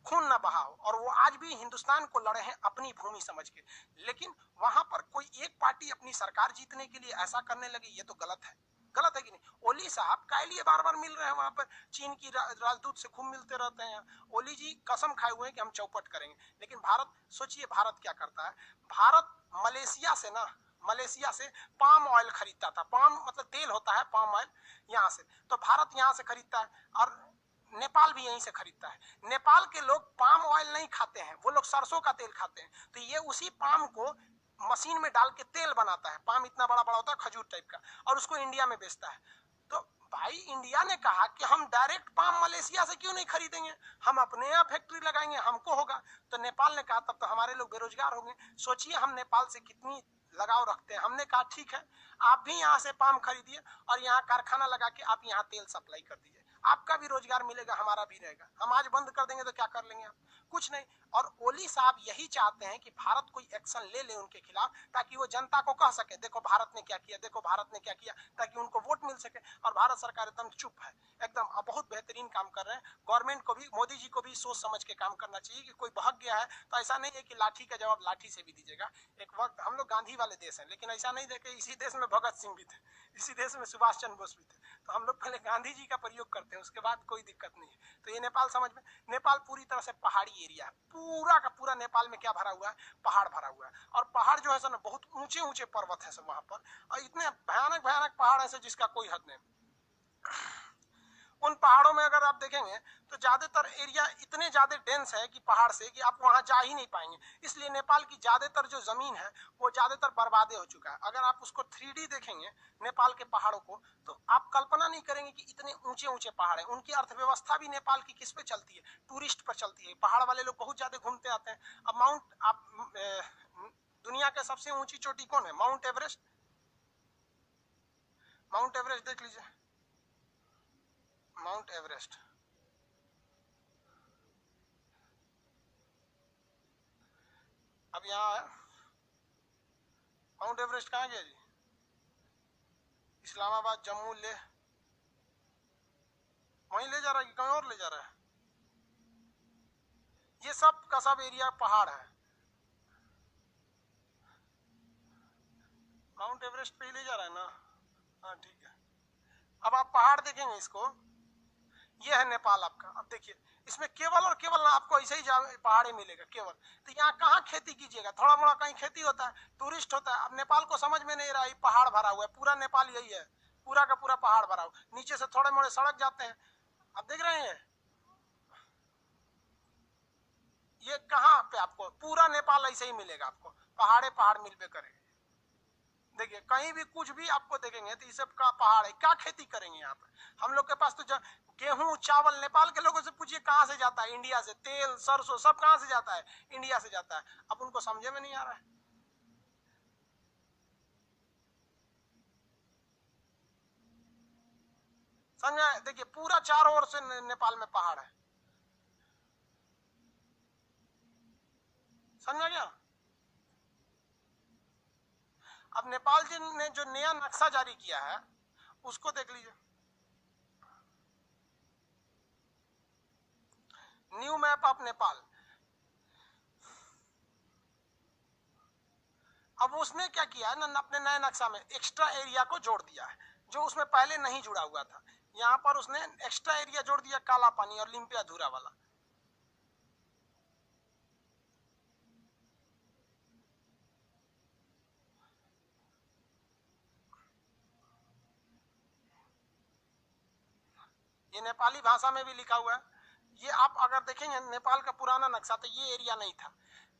खून न बहा हो, और वो आज भी हिंदुस्तान को लड़े हैं अपनी भूमि समझ के। लेकिन वहां पर कोई एक पार्टी अपनी सरकार जीतने के लिए ऐसा करने लगी, ये तो गलत है। गलत है कि नहीं? ओली साहब काय लिए बार बार मिल रहे हैं वहां पर, चीन की राजदूत से खूब मिलते रहते हैं। ओली जी कसम खाए हुए हैं कि हम चौपट करेंगे, लेकिन भारत, सोचिए भारत क्या करता है। भारत मलेशिया से पाम ऑयल खरीदता था, पाम मतलब तेल होता है, पाम ऑयल यहाँ से, तो भारत यहाँ से खरीदता है, और नेपाल भी यहीं से खरीदता है। नेपाल के लोग पाम ऑयल नहीं खाते हैं, वो लोग सरसों का तेल खाते हैं, तो ये उसी पाम को मशीन में डाल के तेल बनाता है। पाम इतना बड़ा बड़ा होता है, खजूर टाइप का, और उसको इंडिया में बेचता है। तो भाई इंडिया ने कहा कि हम डायरेक्ट पाम मलेशिया से क्यों नहीं खरीदेंगे, हम अपने यहाँ फैक्ट्री लगाएंगे, हमको होगा। तो नेपाल ने कहा तब तो हमारे लोग बेरोजगार होंगे। सोचिए हम नेपाल से कितनी लगाव रखते हैं। हमने कहा ठीक है, आप भी यहाँ से पाम खरीदिए और यहाँ कारखाना लगा के आप यहाँ तेल सप्लाई कर दीजिए, आपका भी रोजगार मिलेगा, हमारा भी रहेगा। हम आज बंद कर देंगे तो क्या कर लेंगे आप? कुछ नहीं। और ओली साहब यही चाहते हैं कि भारत कोई एक्शन ले ले उनके खिलाफ, ताकि वो जनता को कह सके देखो भारत ने क्या किया, देखो भारत ने क्या किया, ताकि उनको वोट मिल सके। और भारत सरकार एकदम चुप है, एकदम बहुत बेहतरीन काम कर रहे हैं। गवर्नमेंट को भी, मोदी जी को भी सोच समझ के काम करना चाहिए कि कोई बहक गया है तो ऐसा नहीं है कि लाठी का जवाब लाठी से भी दीजिएगा। एक वक्त हम लोग गांधी वाले देश हैं, लेकिन ऐसा नहीं देखे, इसी देश में भगत सिंह भी थे, इसी देश में सुभाष चंद्र बोस भी थे। तो हम लोग पहले गांधी जी का प्रयोग करते हैं, उसके बाद कोई दिक्कत नहीं है। तो ये नेपाल समझ में, नेपाल पूरी तरह से पहाड़ी एरिया है, पूरा का पूरा नेपाल में क्या भरा हुआ है, पहाड़ भरा हुआ है। और पहाड़ जो है सर बहुत ऊंचे ऊंचे पर्वत है सब वहां पर, और इतने भयानक भयानक पहाड़ है जिसका कोई हद नहीं। उन पहाड़ों में अगर आप देखेंगे तो ज्यादातर एरिया इतने ज्यादा डेंस है कि पहाड़ से कि आप वहां जा ही नहीं पाएंगे। इसलिए नेपाल की ज्यादातर जो जमीन है वो ज्यादातर बर्बादे हो चुका है। अगर आप उसको 3D देखेंगे नेपाल के पहाड़ों को, तो आप कल्पना नहीं करेंगे कि इतने ऊंचे ऊंचे पहाड़ है। उनकी अर्थव्यवस्था भी नेपाल की किस पे चलती है, टूरिस्ट पर चलती है। पहाड़ वाले लोग बहुत ज्यादा घूमते आते हैं। अब दुनिया के सबसे ऊंची चोटी कौन है, माउंट एवरेस्ट। माउंट एवरेस्ट देख लीजिए, माउंट एवरेस्ट। अब यहाँ है माउंट एवरेस्ट, कहाँ गया जी, इस्लामाबाद, जम्मू, ले वहीं ले जा रहा है कि कहीं और ले जा रहा है। ये सब का सब एरिया पहाड़ है, माउंट एवरेस्ट पे ही ले जा रहा है ना। हाँ ठीक है। अब आप पहाड़ देखेंगे इसको, ये है नेपाल आपका। अब देखिए इसमें केवल और केवल ना आपको ऐसे ही पहाड़ ही मिलेगा केवल। तो यहाँ कहाँ खेती कीजिएगा, थोड़ा मोड़ा कहीं खेती होता है, टूरिस्ट होता है। अब नेपाल को समझ में नहीं रहा, ये पहाड़ भरा हुआ है, पूरा नेपाल यही है, पूरा का पूरा पहाड़ भरा हुआ, नीचे से थोड़े मोड़े सड़क जाते हैं। आप देख रहे हैं ये कहाँ पे आपको पूरा नेपाल ऐसे ही मिलेगा, आपको पहाड़े पहाड़ मिलबे करेंगे। देखिए कहीं भी कुछ भी आपको देखेंगे तो ये सब का पहाड़ है। क्या खेती करेंगे यहाँ पे, हम लोग के पास तो गेहूं चावल, नेपाल के लोगों से पूछिए कहाँ से जाता है, इंडिया से। तेल सरसों सब कहाँ से जाता है, इंडिया से जाता है। अब उनको समझे में नहीं आ रहा है। समझा, देखिए पूरा चारों ओर से नेपाल में पहाड़ है, समझा क्या। अब नेपाल जी ने जो नया नक्शा जारी किया है उसको देख लीजिए, न्यू मैप ऑफ नेपाल। अब उसने क्या किया है ना, अपने नए नक्शा में एक्स्ट्रा एरिया को जोड़ दिया है जो उसमें पहले नहीं जुड़ा हुआ था। यहाँ पर उसने एक्स्ट्रा एरिया जोड़ दिया, काला पानी और लिम्पिया धुरा वाला। ये नेपाली भाषा में भी लिखा हुआ है। ये आप अगर देखेंगे नेपाल का पुराना नक्शा तो ये एरिया नहीं था।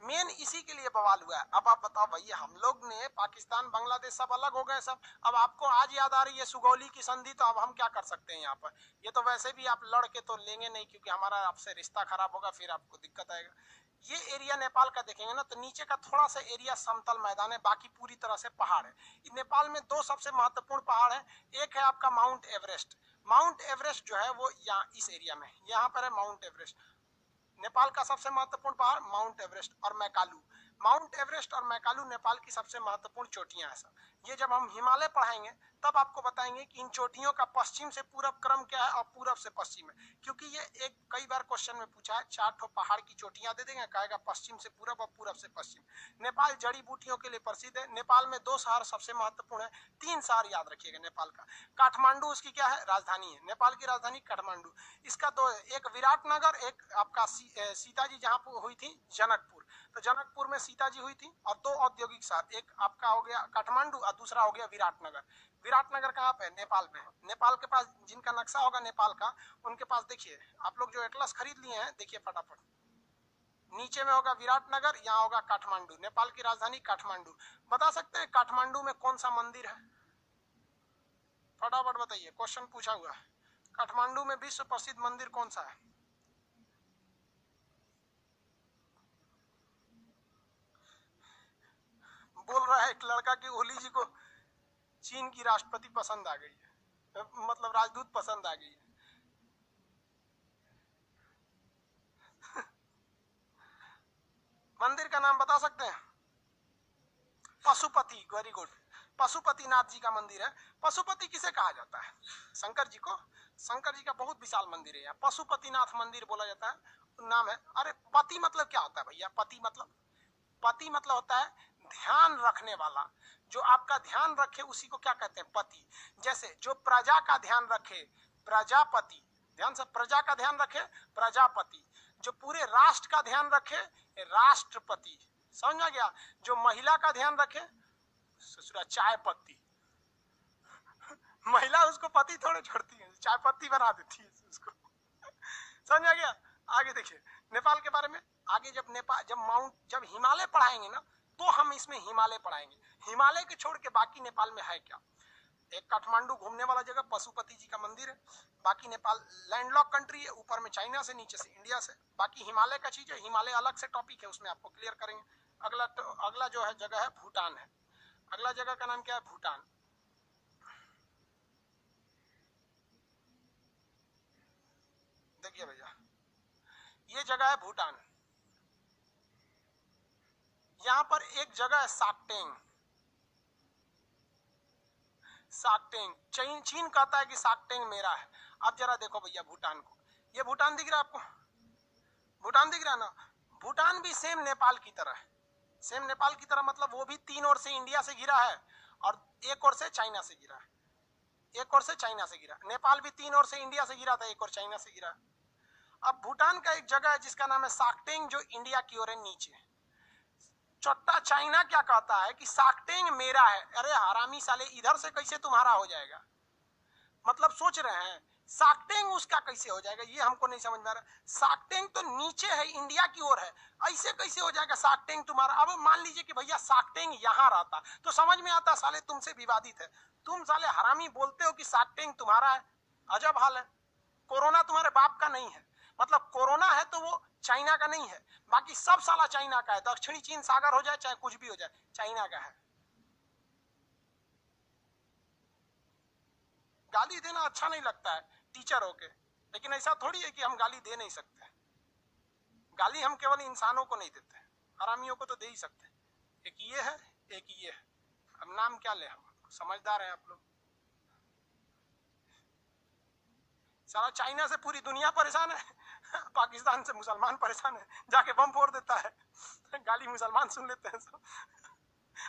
मेन इसी के लिए बवाल हुआ है। अब आप बताओ भैया, हम लोग ने पाकिस्तान बांग्लादेश सब अलग हो गए सब। अब आपको आज याद आ रही है सुगौली की संधि, तो अब हम क्या कर सकते हैं यहाँ पर। ये तो वैसे भी आप लड़ के तो लेंगे नहीं, क्योंकि हमारा आपसे रिश्ता खराब होगा, फिर आपको दिक्कत आएगा। ये एरिया नेपाल का देखेंगे ना तो नीचे का थोड़ा सा एरिया समतल मैदान है, बाकी पूरी तरह से पहाड़ है। नेपाल में दो सबसे महत्वपूर्ण पहाड़ है, एक है आपका माउंट एवरेस्ट। माउंट एवरेस्ट जो है वो यहाँ इस एरिया में, यहाँ पर है माउंट एवरेस्ट। नेपाल का सबसे महत्वपूर्ण पहाड़ माउंट एवरेस्ट और मैकालू। माउंट एवरेस्ट और मैकालू नेपाल की सबसे महत्वपूर्ण चोटियां हैं सर। ये जब हम हिमालय पढ़ाएंगे तब आपको बताएंगे कि इन चोटियों का पश्चिम से पूरब क्रम क्या है और पूरब से पश्चिम है। क्योंकि ये एक कई बार क्वेश्चन में पूछा है, 4 ठो पहाड़ की चोटियां दे देंगे, कहेगा पश्चिम से पूरब और पूरब से पश्चिम। नेपाल जड़ी बूटियों के लिए प्रसिद्ध है। नेपाल में 2 शहर सबसे महत्वपूर्ण है, 3 शहर याद रखिएगा नेपाल का। काठमांडू उसकी क्या है, राजधानी है, नेपाल की राजधानी काठमांडू। इसका 2, एक विराटनगर, एक आपका सीता जी जहाँ हुई थी जनकपुर। तो जनकपुर में सीता जी हुई थी। और 2 औद्योगिक शहर, एक आपका हो गया काठमांडू और दूसरा हो गया विराटनगर। विराटनगर कहाँ पे, नेपाल में। नेपाल के पास जिनका नक्शा होगा नेपाल का, उनके पास देखिए आप लोग जो एटलस खरीद लिए हैं, देखिए फटाफट नीचे में होगा विराटनगर, यहाँ होगा काठमांडू। नेपाल की राजधानी काठमांडू। बता सकते हैं काठमांडू में कौन सा मंदिर है, फटाफट बताइए, क्वेश्चन पूछा हुआ है। काठमांडू में विश्व प्रसिद्ध मंदिर कौन सा है। बोल रहा है एक लड़का कि ओली जी को चीन की राष्ट्रपति पसंद आ गई है, मतलब राजदूत पसंद आ गई है। मंदिर का नाम बता सकते हैं, पशुपति, वेरी गुड। पशुपतिनाथ जी का मंदिर है। पशुपति किसे कहा जाता है, शंकर जी को। शंकर जी का बहुत विशाल मंदिर है यहाँ, पशुपतिनाथ मंदिर बोला जाता है, नाम है। अरे पति मतलब क्या होता है भैया, पति मतलब होता है ध्यान रखने वाला, जो आपका ध्यान रखे उसी को क्या कहते हैं? पति। जैसे जो प्रजा का ध्यान रखे, प्रजापति। ध्यान से, प्रजा का ध्यान रखे, प्रजापति। जो पूरे राष्ट्र का ध्यान रखे, राष्ट्रपति। समझ में गया? जो महिला का ध्यान रखे, ससुरा चाय पत्ती। महिला उसको पति थोड़े छोड़ती है, चाय पत्ती बना देती है उसको। समझ में गया? आगे देखिए नेपाल के बारे में। आगे जब हिमालय पढ़ाएंगे ना, तो हम इसमें हिमालय पढ़ाएंगे। हिमालय के छोड़ के बाकी नेपाल में है क्या? एक काठमांडू घूमने वाला जगह, पशुपति जी का मंदिर है। बाकी नेपाल लैंडलॉक कंट्री है, ऊपर में चाइना से, नीचे से इंडिया से। बाकी हिमालय का चीज है, हिमालय अलग से टॉपिक है, उसमें आपको क्लियर करेंगे। अगला जो है जगह है भूटान है। अगला जगह का नाम क्या है? भूटान। देखिए भैया, ये जगह है भूटान। यहां पर एक जगह है साक्टेंग। साक्टेंग, चीन कहता है कि साक्टेंग मेरा है। अब जरा देखो भैया भूटान को, ये भूटान दिख रहा है आपको? भूटान दिख रहा है ना? भूटान भी सेम नेपाल की तरह है। सेम नेपाल की तरह मतलब वो भी 3 ओर से इंडिया से घिरा है और 1 ओर से चाइना से घिरा है। 1 ओर से चाइना से घिरा। नेपाल भी 3 ओर से इंडिया से घिरा था, 1 ओर चाइना से घिरा। अब भूटान का एक जगह है जिसका नाम है साक्टेंग, जो इंडिया की ओर है नीचे। छोटा चाइना क्या कहता है कि साक्टेंग मेरा है। अरे हरामी साले, इधर से कैसे तुम्हारा हो जाएगा? मतलब सोच रहे हैं साक्टेंग उसका कैसे हो जाएगा, ये हमको नहीं समझ में आ रहा। साक्टेंग तो नीचे है, इंडिया की ओर है, ऐसे कैसे हो जाएगा साक्टेंग तुम्हारा? अब मान लीजिए कि भैया साक्टेंग यहाँ रहता तो समझ में आता, साले तुमसे विवादित है। तुम साले हरामी बोलते हो कि साक्टेंग तुम्हारा है। अजब हाल है। कोरोना तुम्हारे बाप का नहीं है, मतलब कोरोना है तो वो चाइना का नहीं है, बाकी सब साला चाइना का है। दक्षिणी चीन सागर हो जाए चाहे कुछ भी हो जाए, चाइना का है। गाली देना अच्छा नहीं लगता है टीचर होके, लेकिन ऐसा थोड़ी है कि हम गाली दे नहीं सकते। गाली हम केवल इंसानों को नहीं देते, हरामियों को तो दे ही सकते। एक ये है, एक ये है। अब नाम क्या ले, हम समझदार हैं आप लोग। सारा चाइना से पूरी दुनिया परेशान है, पाकिस्तान से मुसलमान परेशान है, जाके बम फोड़ देता है। गाली मुसलमान सुन लेते हैं सब।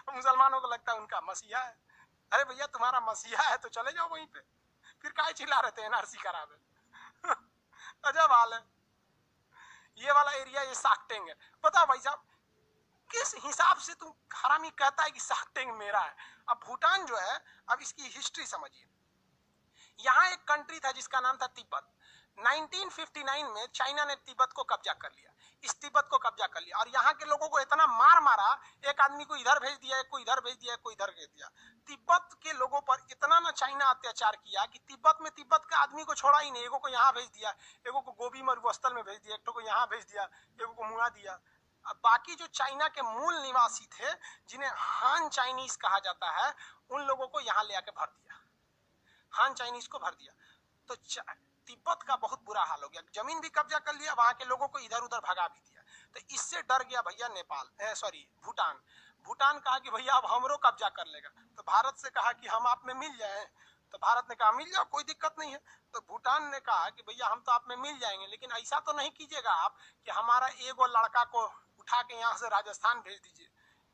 मुसलमानों को लगता है उनका मसीहा है। अरे भैया तुम्हारा मसीहा है तो चले जाओ वहीं पे, फिर काहे चिल्ला रहे थे एनआरसी करा दे। अजब हाल है। ये वाला एरिया ये साक्टेंग है। पता भाई साहब किस हिसाब से तुम हरामी कहता है कि साक्टेंग मेरा है। अब भूटान जो है, अब इसकी हिस्ट्री समझिए। यहाँ एक कंट्री था जिसका नाम था तिब्बत। 1959 में चाइना ने तिब्बत को कब्जा कर लिया। इस तिब्बत को कब्जा कर लिया और यहाँ के लोगों को इतना मार मारा, एक आदमी को इधर भेज दिया, एक को इधर भेज दिया, एक को इधर भेज दिया। तिब्बत के लोगों पर इतना ना चाइना अत्याचार किया कि तिब्बत में तिब्बत का आदमी को छोड़ा ही नहीं। एगो को यहाँ भेज दिया, एगो को गोभी मरुस्थल में भेज दिया, एक को यहाँ भेज दिया, एगो को मुआ दिया। अब बाकी जो चाइना के मूल निवासी थे, जिन्हें हान चाइनीज कहा जाता है, उन लोगों को यहाँ ले आके भर दिया, हान चाइनीज को भर दिया। तो तिब्बत का बहुत बुरा हाल हो गया, जमीन भी कब्जा कर लिया, वहां के लोगों को इधर उधर भगा भी दिया। तो इससे डर गया भैया नेपाल, सॉरी भूटान। भूटान कहा कि भैया अब हमरो कब्जा कर लेगा। तो भारत से कहा कि हम आप में मिल जाए। तो भारत ने कहा मिल जाओ, कोई दिक्कत नहीं है। तो भूटान ने कहा कि भैया हम तो आप में मिल जाएंगे, लेकिन ऐसा तो नहीं कीजिएगा आप कि हमारा एगो लड़का को उठा के यहाँ से राजस्थान भेज दीजिए,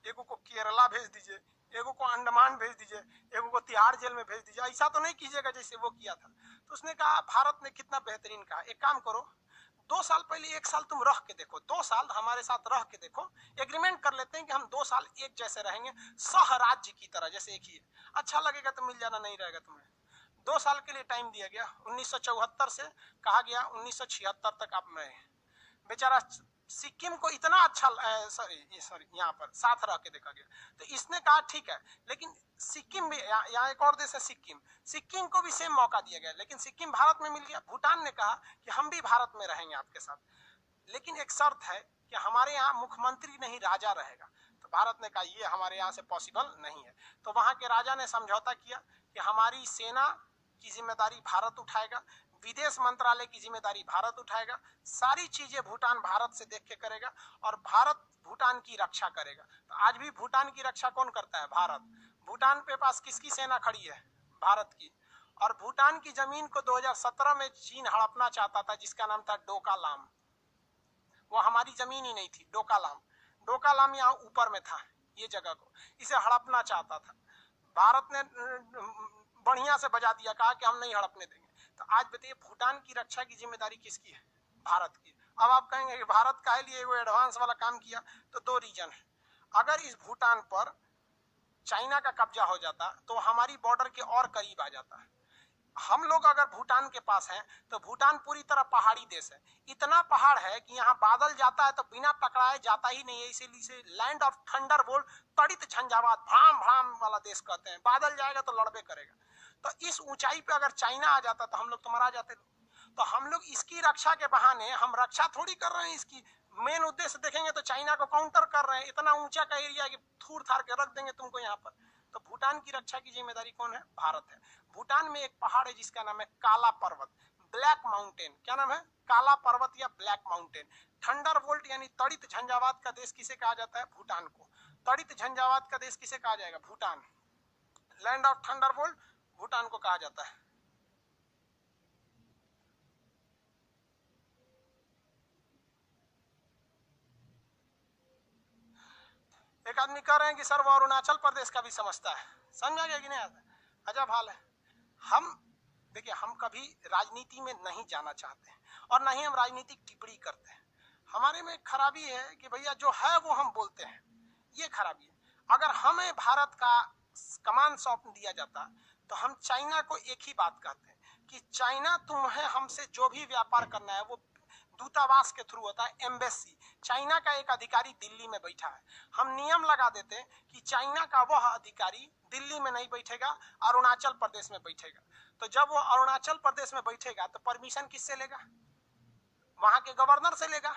एगो को केरला भेज दीजिए, एगो को अंडमान भेज दीजिए, एगो को तिहाड़ जेल में भेज दीजिए। ऐसा तो नहीं कीजिएगा जैसे वो किया था। तो उसने कहा, भारत ने कितना बेहतरीन कहा, एक काम करो 2 साल पहले 1 साल तुम रह के देखो, 2 साल हमारे साथ रह के देखो, एग्रीमेंट कर लेते हैं कि हम 2 साल एक जैसे रहेंगे, सह राज्य की तरह, जैसे एक ही। अच्छा लगेगा तो मिल जाना, नहीं रहेगा तुम्हें। 2 साल के लिए टाइम दिया गया। 1974 से कहा गया 1976 तक आप रहे। बेचारा सिक्किम को इतना अच्छा सॉरी यहाँ पर साथ रह के देखा गया। तो इसने कहा ठीक है, लेकिन सिक्किम भी, यहाँ एक और देश है सिक्किम को भी सेम मौका दिया गया, लेकिन सिक्किम भारत में मिल गया। भूटान ने कहा कि हम भी भारत में रहेंगे आपके साथ, लेकिन एक शर्त है कि हमारे यहाँ मुख्यमंत्री नहीं राजा रहेगा। तो भारत ने कहा ये हमारे यहाँ से पॉसिबल नहीं है। तो वहां के राजा ने समझौता किया कि हमारी सेना की जिम्मेदारी भारत उठाएगा, विदेश मंत्रालय की जिम्मेदारी भारत उठाएगा, सारी चीजें भूटान भारत से देख के करेगा और भारत भूटान की रक्षा करेगा। तो आज भी भूटान की रक्षा कौन करता है? भारत। भूटान पे पास किसकी सेना खड़ी है? भारत की। और भूटान की जमीन को 2017 में चीन हड़पना चाहता था, जिसका नाम था डोकालाम। वो हमारी जमीन ही नहीं थी, डोकालाम। डोकालाम यहाँ ऊपर में था, ये जगह को, इसे हड़पना चाहता था। भारत ने बढ़िया से बजा दिया, कहा कि हम नहीं हड़पने देंगे। तो आज बताइए भूटान की रक्षा की जिम्मेदारी किसकी है? भारत की। अब आप कहेंगे कि भारत काहे लिए वो एडवांस वाला काम किया, तो दो रीजन है। अगर इस भूटान पर चाइना का कब्जा हो जाता तो हमारी बॉर्डर के और करीब आ जाता। हम लोग अगर भूटान के पास हैं तो भूटान पूरी तरह पहाड़ी देश है, इतना पहाड़ है कि यहाँ बादल जाता है तो बिना टकराए जाता ही नहीं है, इसीलिए इसे लैंड ऑफ थंडर बोल्ट, तड़ित झंझावात, भ्राम भ्राम वाला देश कहते हैं। बादल जाएगा तो लड़बे करेगा। तो इस ऊंचाई पे अगर चाइना आ जाता तो हम लोग तो मरा जाते। तो हम लोग इसकी रक्षा के बहाने, हम रक्षा थोड़ी कर रहे हैं इसकी, मेन उद्देश्य देखेंगे तो चाइना को काउंटर कर रहे हैं। इतना ऊंचा का एरिया कि थूर थार के रख देंगे तुमको यहाँ पर। तो भूटान की रक्षा की जिम्मेदारी कौन है? भारत है। भूटान में एक पहाड़ है जिसका नाम है काला पर्वत, ब्लैक माउंटेन। क्या नाम है? काला पर्वत या ब्लैक माउंटेन। थंडरबोल्ट यानी तड़ित झंझावात का देश किसे कहा जाता है? भूटान को। तड़ित झंझावात का देश किसे कहा जाएगा? Bhutan. Land of Thunderbolt Bhutan को कहा जाता है। एक आदमी कह रहे हैं कि सर वो अरुणाचल प्रदेश का भी समझता है। समझा गया कि नहीं आता? अजब हाल है। हम देखिए, हम कभी राजनीति में नहीं जाना चाहते हैं और नहीं हम राजनीतिक टिप्पणी करते हैं। हमारे में खराबी है कि भैया जो है वो हम बोलते हैं, ये खराबी है। अगर हमें भारत का कमान सौंप दिया जाता तो हम चाइना को एक ही बात कहते हैं कि चाइना तुम्हें हमसे जो भी व्यापार करना है वो दूतावास के थ्रू होता है, एम्बेसी। चाइना का एक अधिकारी दिल्ली में बैठा है, हम नियम लगा देते हैं कि चाइना का वह अधिकारी दिल्ली में नहीं बैठेगा, अरुणाचल प्रदेश में बैठेगा। तो जब वो अरुणाचल प्रदेश में बैठेगा तो परमिशन किससे लेगा? वहां के गवर्नर से लेगा।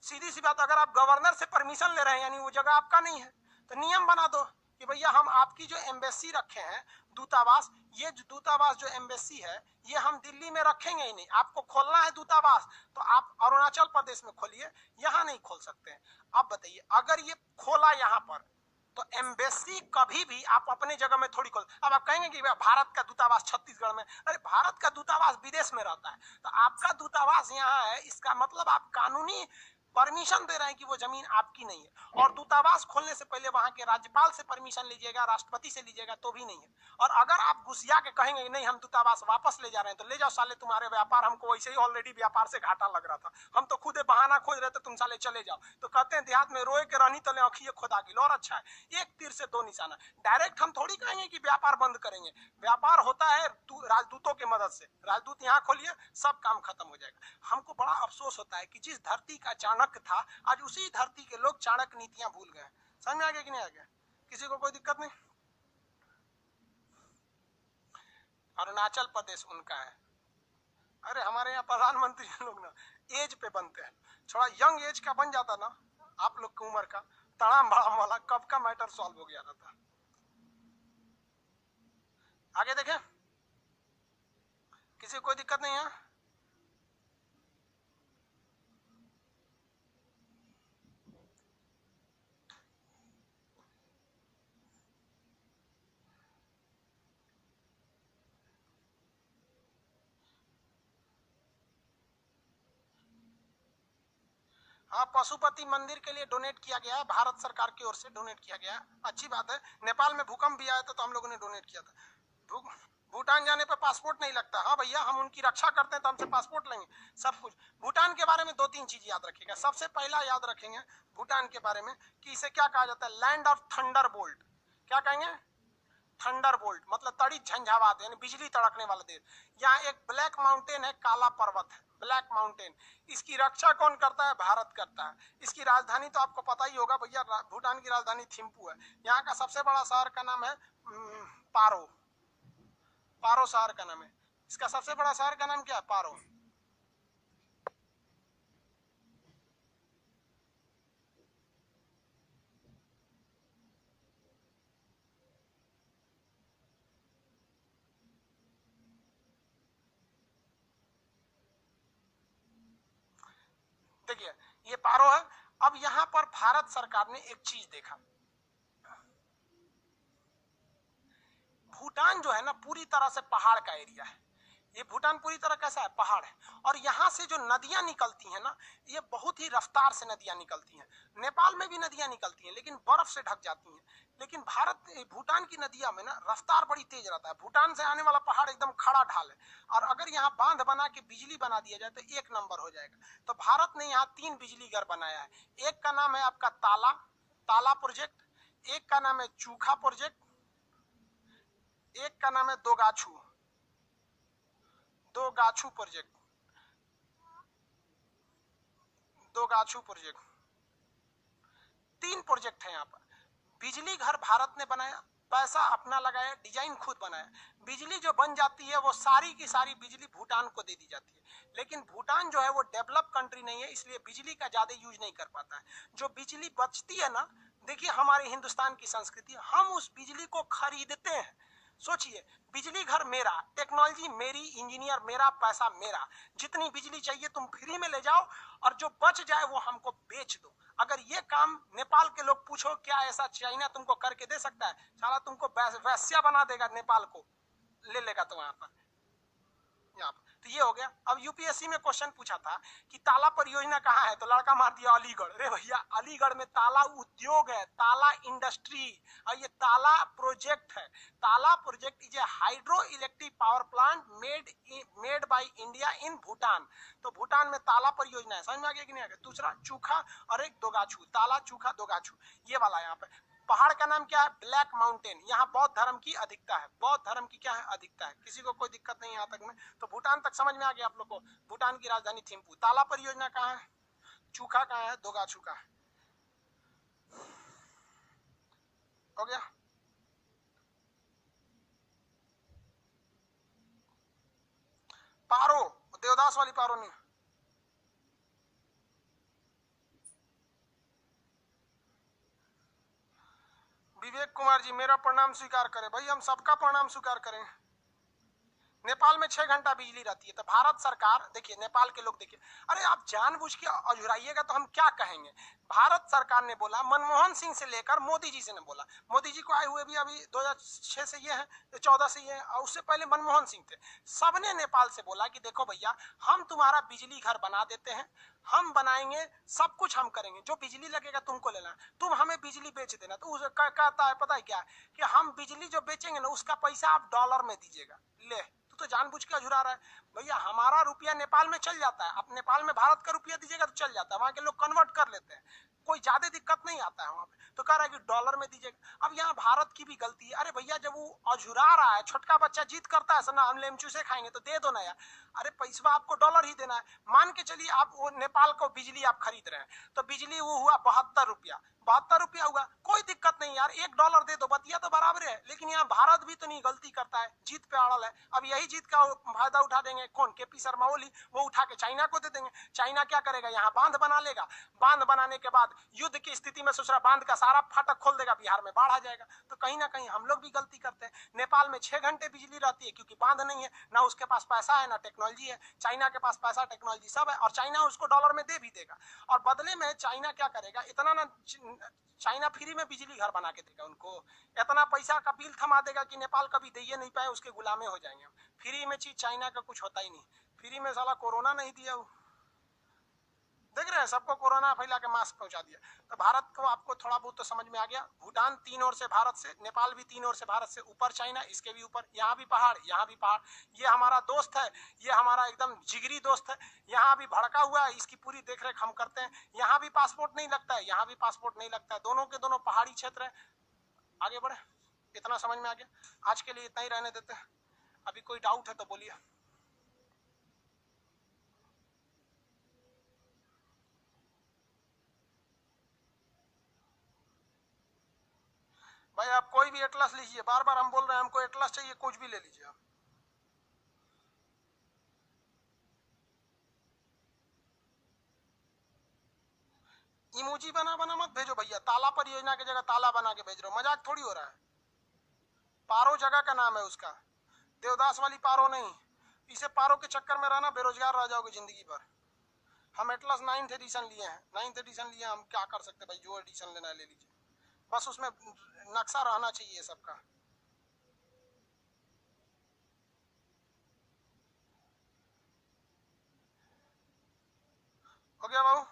सीधी सी बात, अगर आप गवर्नर से परमिशन ले रहे हैं यानी वो जगह आपका नहीं है। तो नियम बना दो कि भैया हम आपकी जो एम्बेसी रखे हैं, दूतावास, ये जो दूतावास जो एम्बेसी है ये हम दिल्ली में रखेंगे ही नहीं। आपको खोलना है दूतावास तो आप अरुणाचल प्रदेश में खोलिए, यहाँ नहीं खोल सकते हैं। अब बताइए, अगर ये खोला यहाँ पर तो एम्बेसी कभी भी आप अपने जगह में थोड़ी खोल। अब आप कहेंगे कि भारत का दूतावास छत्तीसगढ़ में, अरे भारत का दूतावास विदेश में रहता है, तो आपका दूतावास यहाँ है, इसका मतलब आप कानूनी परमिशन दे रहे हैं कि वो जमीन आपकी नहीं है। और दूतावास खोलने से पहले वहां के राज्यपाल से परमिशन लीजिएगा, राष्ट्रपति से लीजिएगा, तो भी नहीं है। और अगर आप घुसिया के कहेंगे नहीं हम दूतावास वापस ले जा रहे हैं, तो ले जाओ साले, तुम्हारे व्यापार, हमको वैसे ही ऑलरेडी व्यापार से घाटा लग रहा था, हम तो खुद बहाना खोज रहे थे, तुम साले चले जाओ। तो कहते हैं देहात में रोए के रहनी तले अखिए खुदा गिल। और अच्छा है, एक तीर से दो निशाना। डायरेक्ट हम थोड़ी कहेंगे कि व्यापार बंद करेंगे। व्यापार होता है राजदूतों की मदद से। राजदूत यहाँ खोलिए, सब काम खत्म हो जाएगा। हमको बड़ा अफसोस होता है कि जिस धरती का चाणक्य था, आज उसी धरती के लोग चाणक्य नीतियां भूल गए। समझ में आ गया कि नहीं आ गया? किसी को कोई दिक्कत नहीं? अरुणाचल प्रदेश उनका है। अरे हमारे यहाँ प्रधानमंत्री लोग ना एज पे बनते हैं, थोड़ा यंग एज का बन जाता ना आप लोग की उम्र का, तड़ाम भड़ाम वाला, कब का मैटर सॉल्व हो गया रहता। आगे देखें, किसी को कोई दिक्कत नहीं है? हाँ, पशुपति मंदिर के लिए डोनेट किया गया है, भारत सरकार की ओर से डोनेट किया गया है, अच्छी बात है। नेपाल में भूकंप भी आया था तो हम लोगों ने डोनेट किया था। भूटान जाने पर पासपोर्ट नहीं लगता। हाँ भैया, हम उनकी रक्षा करते हैं तो हमसे पासपोर्ट लेंगे, सब कुछ। भूटान के बारे में दो तीन चीज याद रखिएगा। सबसे पहला याद रखेंगे भूटान के बारे में कि इसे क्या कहा जाता है? Land of thunder bolt. क्या कहेंगे? थंडर बोल्ट मतलब तड़ी झंझावात यानी बिजली तड़कने वाला देश। यहाँ एक ब्लैक माउंटेन है, काला पर्वत है, ब्लैक माउंटेन। इसकी रक्षा कौन करता है? भारत करता है। इसकी राजधानी तो आपको पता ही होगा भैया, भूटान की राजधानी थिम्पू है। यहाँ का सबसे बड़ा शहर का नाम है पारो। पारो शहर का नाम है। इसका सबसे बड़ा शहर का नाम क्या है? पारो। देखिए ये पारो है। अब यहाँ पर भारत सरकार ने एक चीज देखा, भूटान जो है ना पूरी तरह से पहाड़ का एरिया है। ये भूटान पूरी तरह कैसा है, पहाड़ है। और यहाँ से जो नदियां निकलती हैं ना, ये बहुत ही रफ्तार से नदियां निकलती हैं। नेपाल में भी नदियां निकलती हैं लेकिन बर्फ से ढक जाती हैं, लेकिन भूटान की नदियां में ना रफ्तार बड़ी तेज रहता है। भूटान से आने वाला पहाड़ एकदम खड़ा ढाल है, और अगर यहाँ बांध बना के बिजली बना दिया जाए तो एक नंबर हो जाएगा। तो भारत ने यहाँ 3 बिजली घर बनाया है। एक का नाम है आपका ताला प्रोजेक्ट, एक का नाम है चूखा प्रोजेक्ट, एक का नाम है दोगाछू प्रोजेक्ट। दोगाछू प्रोजेक्ट, 3 प्रोजेक्ट है यहाँ पर। बिजली घर भारत ने बनाया, पैसा अपना लगाया, डिजाइन खुद बनाया। बिजली जो बन जाती है वो सारी की सारी बिजली भूटान को दे दी जाती है, लेकिन भूटान जो है वो डेवलप कंट्री नहीं है, इसलिए बिजली का ज्यादा यूज नहीं कर पाता है। जो बिजली बचती है ना, देखिए हमारे हिंदुस्तान की संस्कृति, हम उस बिजली को खरीदते हैं। सोचिए, बिजली घर मेरा, टेक्नोलॉजी मेरी, इंजीनियर मेरा, पैसा मेरा। जितनी बिजली चाहिए तुम फ्री में ले जाओ, और जो बच जाए वो हमको बेच दो। अगर ये काम नेपाल के लोग पूछो, क्या ऐसा चाइना तुमको करके दे सकता है? साला तुमको वैश्या बना देगा, नेपाल को ले लेगा तो वहां पर। यहाँ पर तो ये हो गया। अब यूपीएससी में क्वेश्चन पूछा था कि ताला परियोजना कहाँ है, तो लड़का मार दिया अलीगढ़। अरे भैया, अलीगढ़ में ताला उद्योग है, ताला इंडस्ट्री, और ये ताला प्रोजेक्ट है। ताला project is a hydro electric power plant made by India in Bhutan. तो भूटान में ताला परियोजना है। समझ में आ गया कि नहीं आ गया? दूसरा चूखा और एक दोगाछू, ताला चूखा दोगाछू, ये वाला यहाँ पे। पहाड़ का नाम क्या है? Black mountain. यहाँ बौद्ध धर्म की अधिकता है। बौद्ध धर्म की क्या है? अधिकता है। किसी को कोई दिक्कत नहीं यहाँ तक में। तो भूटान तक समझ में आ गया आप लोग को। भूटान की राजधानी थिम्पू। ताला परियोजना कहाँ है? चूखा कहाँ है? दोगाछू का है। हो गया। पारो, देवदास वाली पारो नहीं। विवेक कुमार जी, मेरा प्रणाम स्वीकार करें। भाई हम सबका प्रणाम स्वीकार करें। नेपाल में 6 घंटा बिजली रहती है। तो भारत सरकार, देखिए नेपाल के लोग देखिए, अरे आप जानबूझ के अझुराइएगा तो हम क्या कहेंगे। भारत सरकार ने बोला, मनमोहन सिंह से लेकर मोदी जी से ने बोला। मोदी जी को आए हुए भी अभी 2006 से ये है, 14 से ये है, और उससे पहले मनमोहन सिंह थे। सबने नेपाल से बोला कि देखो भैया, हम तुम्हारा बिजली घर बना देते हैं, हम बनाएंगे, सब कुछ हम करेंगे, जो बिजली लगेगा तुमको लेना, तुम हमें बिजली बेच देना। तो उसे कहता है पता है क्या, कि हम बिजली जो बेचेंगे ना, उसका पैसा आप डॉलर में दीजिएगा। ले, तो जानबूझ के अझुरा रहा है। भैया हमारा रुपया नेपाल में चल जाता है, आप नेपाल में भारत का रुपया दीजिएगा तो चल जाता है, वहां के लोग कन्वर्ट कर लेते हैं, कोई ज्यादा दिक्कत नहीं आता है वहां पे। तो कह रहा है कि डॉलर में दीजिएगा। अब यहाँ भारत की भी गलती है। अरे भैया, जब वो अझुरा रहा है, छोटका बच्चा जीत करता है ना, हम लेमचू से खाएंगे तो दे दो ना यार। अरे पैसा आपको डॉलर ही देना है। मान के चलिए आप वो नेपाल को बिजली आप खरीद रहे हैं, तो बिजली वो हुआ 72 रुपया, 72 रुपया हुआ, कोई दिक्कत नहीं यार, $1 दे दो, बतिया तो बराबर है। लेकिन यहाँ भारत भी तो नहीं, गलती करता है, जीत पे अड़ल है। अब यही जीत का फायदा उठा देंगे कौन? केपी शर्मा ओली, वो उठा के चाइना को दे देंगे। चाइना क्या करेगा? यहाँ बांध बना लेगा, बांध बनाने के बाद युद्ध की स्थिति में सोच रहा बांध का सारा फाटक खोल देगा, बिहार में बाढ़ आ जाएगा। तो कहीं ना कहीं हम लोग भी गलती करते हैं। नेपाल में 6 घंटे बिजली रहती है क्योंकि बांध नहीं है, ना उसके पास पैसा है ना टेक्नोलॉजी है। चाइना के पास पैसा टेक्नोलॉजी सब है, और चाइना उसको डॉलर में दे भी देगा। और बदले में चाइना क्या करेगा, इतना ना, चाइना फ्री में बिजली घर बना के देगा उनको, इतना पैसा का बिल थमा देगा कि नेपाल कभी दे नहीं पाए, उसके गुलामे हो जाएंगे। फ्री में चीज चाइना का कुछ होता ही नहीं। फ्री में साला कोरोना नहीं दिया, देख रहे हैं, सबको कोरोना फैला के मास्क पहुंचा दिया। तो भारत को आपको थोड़ा बहुत तो समझ में आ गया। भूटान 3 ओर से भारत से, नेपाल भी 3 ओर से भारत से, ऊपर चाइना, इसके भी ऊपर, यहाँ भी पहाड़, यहाँ भी पहाड़। ये हमारा दोस्त है, ये हमारा एकदम जिगरी दोस्त है। यहाँ भी भड़का हुआ है, इसकी पूरी देखरेख हम करते हैं। यहाँ भी पासपोर्ट नहीं लगता है, यहाँ भी पासपोर्ट नहीं लगता है, दोनों के दोनों पहाड़ी क्षेत्र है। आगे बढ़े, इतना समझ में आ गया। आज के लिए इतना ही रहने देते हैं। अभी कोई डाउट है तो बोलिए। भाई आप कोई भी एटलस लीजिए, बार बार हम बोल रहे हैं हमको एटलस चाहिए, कुछ भी ले लीजिए आप। इमोजी बना बना मत भेजो भैया, ताला परियोजना की जगह ताला बना के भेज रहे हो, मजाक थोड़ी हो रहा है। पारो जगह का नाम है उसका, देवदास वाली पारो नहीं। इसे पारो के चक्कर में रहना, बेरोजगार रह जाओगे जिंदगी भर। हम एटलस 9th एडिशन लिए हैं, 9th एडिशन लिए, हम क्या कर सकते भाई, जो एडिशन लेना है ले लीजिए, बस उसमें नक्शा रहना चाहिए सबका। हो गया बाबू,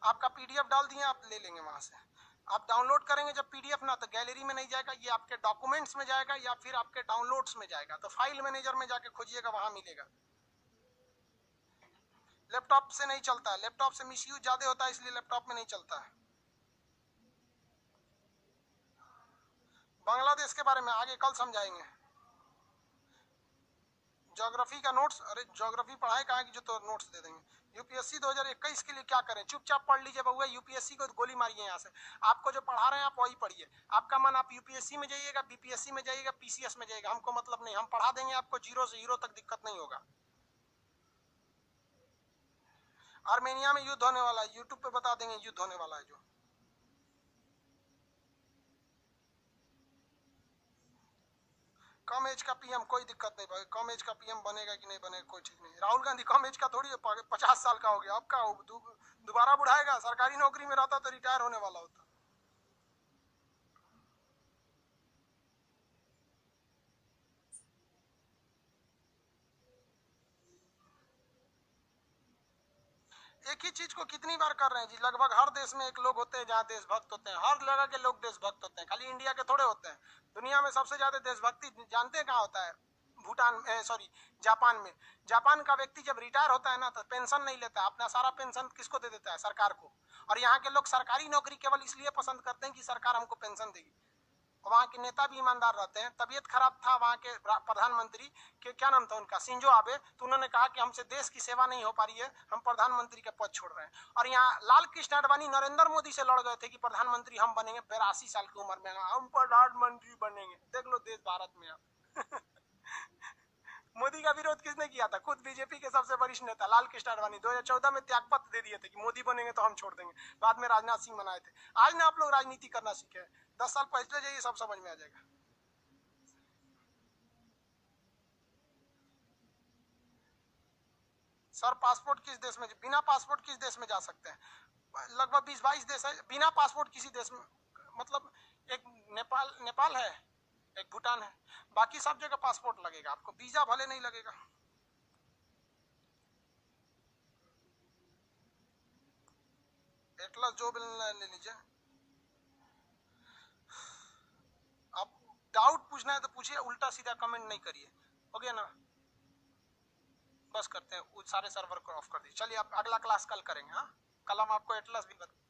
आपका पीडीएफ डाल दिए, आप ले लेंगे वहां से। आप डाउनलोड करेंगे जब पीडीएफ ना, तो गैलरी में नहीं जाएगा, ये आपके डॉक्यूमेंट्स में जाएगा या फिर आपके डाउनलोड्स में जाएगा। तो फाइल मैनेजर में जाके खोजिएगा, वहां मिलेगा। लैपटॉप से नहीं चलता है, लैपटॉप से मिसयूज ज्यादा होता है, इसलिए लैपटॉप में नहीं चलता है। बांग्लादेश के बारे में आगे कल समझाएंगे। ज्योग्राफी का नोट्स, अरे ज्योग्राफी पढ़ाए कहाँ की जो तो नोट्स दे देंगे। यूपीएससी 2021 के लिए क्या करें, चुपचाप पढ़ लीजिए बउआ, यूपीएससी को गोली मारिए यहाँ से। आपको जो पढ़ा रहे हैं आप वही पढ़िए, आपका मन आप यूपीएससी में जाइएगा, बीपीएससी में जाइएगा, पीसीएस में जाइएगा, हमको मतलब नहीं, हम पढ़ा देंगे आपको, 0 से हीरो तक दिक्कत नहीं होगा। आर्मेनिया में युद्ध होने वाला है, यूट्यूब पे बता देंगे युद्ध होने वाला है जो। कम एज का पीएम कोई दिक्कत नहीं भाई, कम एज का पीएम बनेगा कि नहीं बनेगा कोई ठीक नहीं। राहुल गांधी कम एज का थोड़ी है, 50 साल का हो गया, अब का दोबारा बुढ़ाएगा, सरकारी नौकरी में रहता तो रिटायर होने वाला होता। एक ही चीज को कितनी बार कर रहे हैं जी, लगभग हर देश में एक लोग होते हैं जहाँ देशभक्त होते हैं, हर जगह के लोग देशभक्त होते हैं, खाली इंडिया के थोड़े होते हैं। दुनिया में सबसे ज्यादा देशभक्ति जानते हैं कहाँ होता है? भूटान, सॉरी, जापान में। जापान का व्यक्ति जब रिटायर होता है ना, तो पेंशन नहीं लेता, अपना सारा पेंशन किसको दे देता है? सरकार को। और यहाँ के लोग सरकारी नौकरी केवल इसलिए पसंद करते हैं कि सरकार हमको पेंशन देगी। वहाँ के नेता भी ईमानदार रहते हैं। तबीयत खराब था वहाँ के प्रधानमंत्री के, क्या नाम था उनका, शिंजो आबे, तो उन्होंने कहा कि हमसे देश की सेवा नहीं हो पा रही है, हम प्रधानमंत्री का पद छोड़ रहे हैं। और यहाँ लाल कृष्ण आडवाणी नरेंद्र मोदी से लड़ गए थे कि प्रधानमंत्री हम बनेंगे, 82 साल की उम्र में हम प्रधानमंत्री बनेंगे। देख लो देश भारत में आप। मोदी का विरोध किसने किया था? खुद बीजेपी के सबसे वरिष्ठ नेता लाल कृष्ण आडवाणी 2014 में त्यागपत्र दे दिए थे कि मोदी बनेंगे तो हम छोड़ देंगे। बाद में राजनाथ सिंह बनाए थे। आज ना आप लोग राजनीति करना सीखे, 10 साल पहले जाइए, सब समझ में आ जाएगा। सर पासपोर्ट किस देश में, बिना पासपोर्ट किस देश में जा सकते हैं? लगभग 20-22 देश है बिना पासपोर्ट किसी देश में, मतलब एक नेपाल है, एक भूटान है, बाकी सब जगह पासपोर्ट लगेगा आपको, वीजा भले नहीं लगेगा। एटलस जो भी ले लीजिए। आप डाउट पूछना है तो पूछिए, उल्टा सीधा कमेंट नहीं करिए। हो गया ना? बस करते हैं, सारे सर्वर को ऑफ कर दीजिए। चलिए आप अगला क्लास कल करेंगे। हाँ, कल हम आपको एटलस भी बता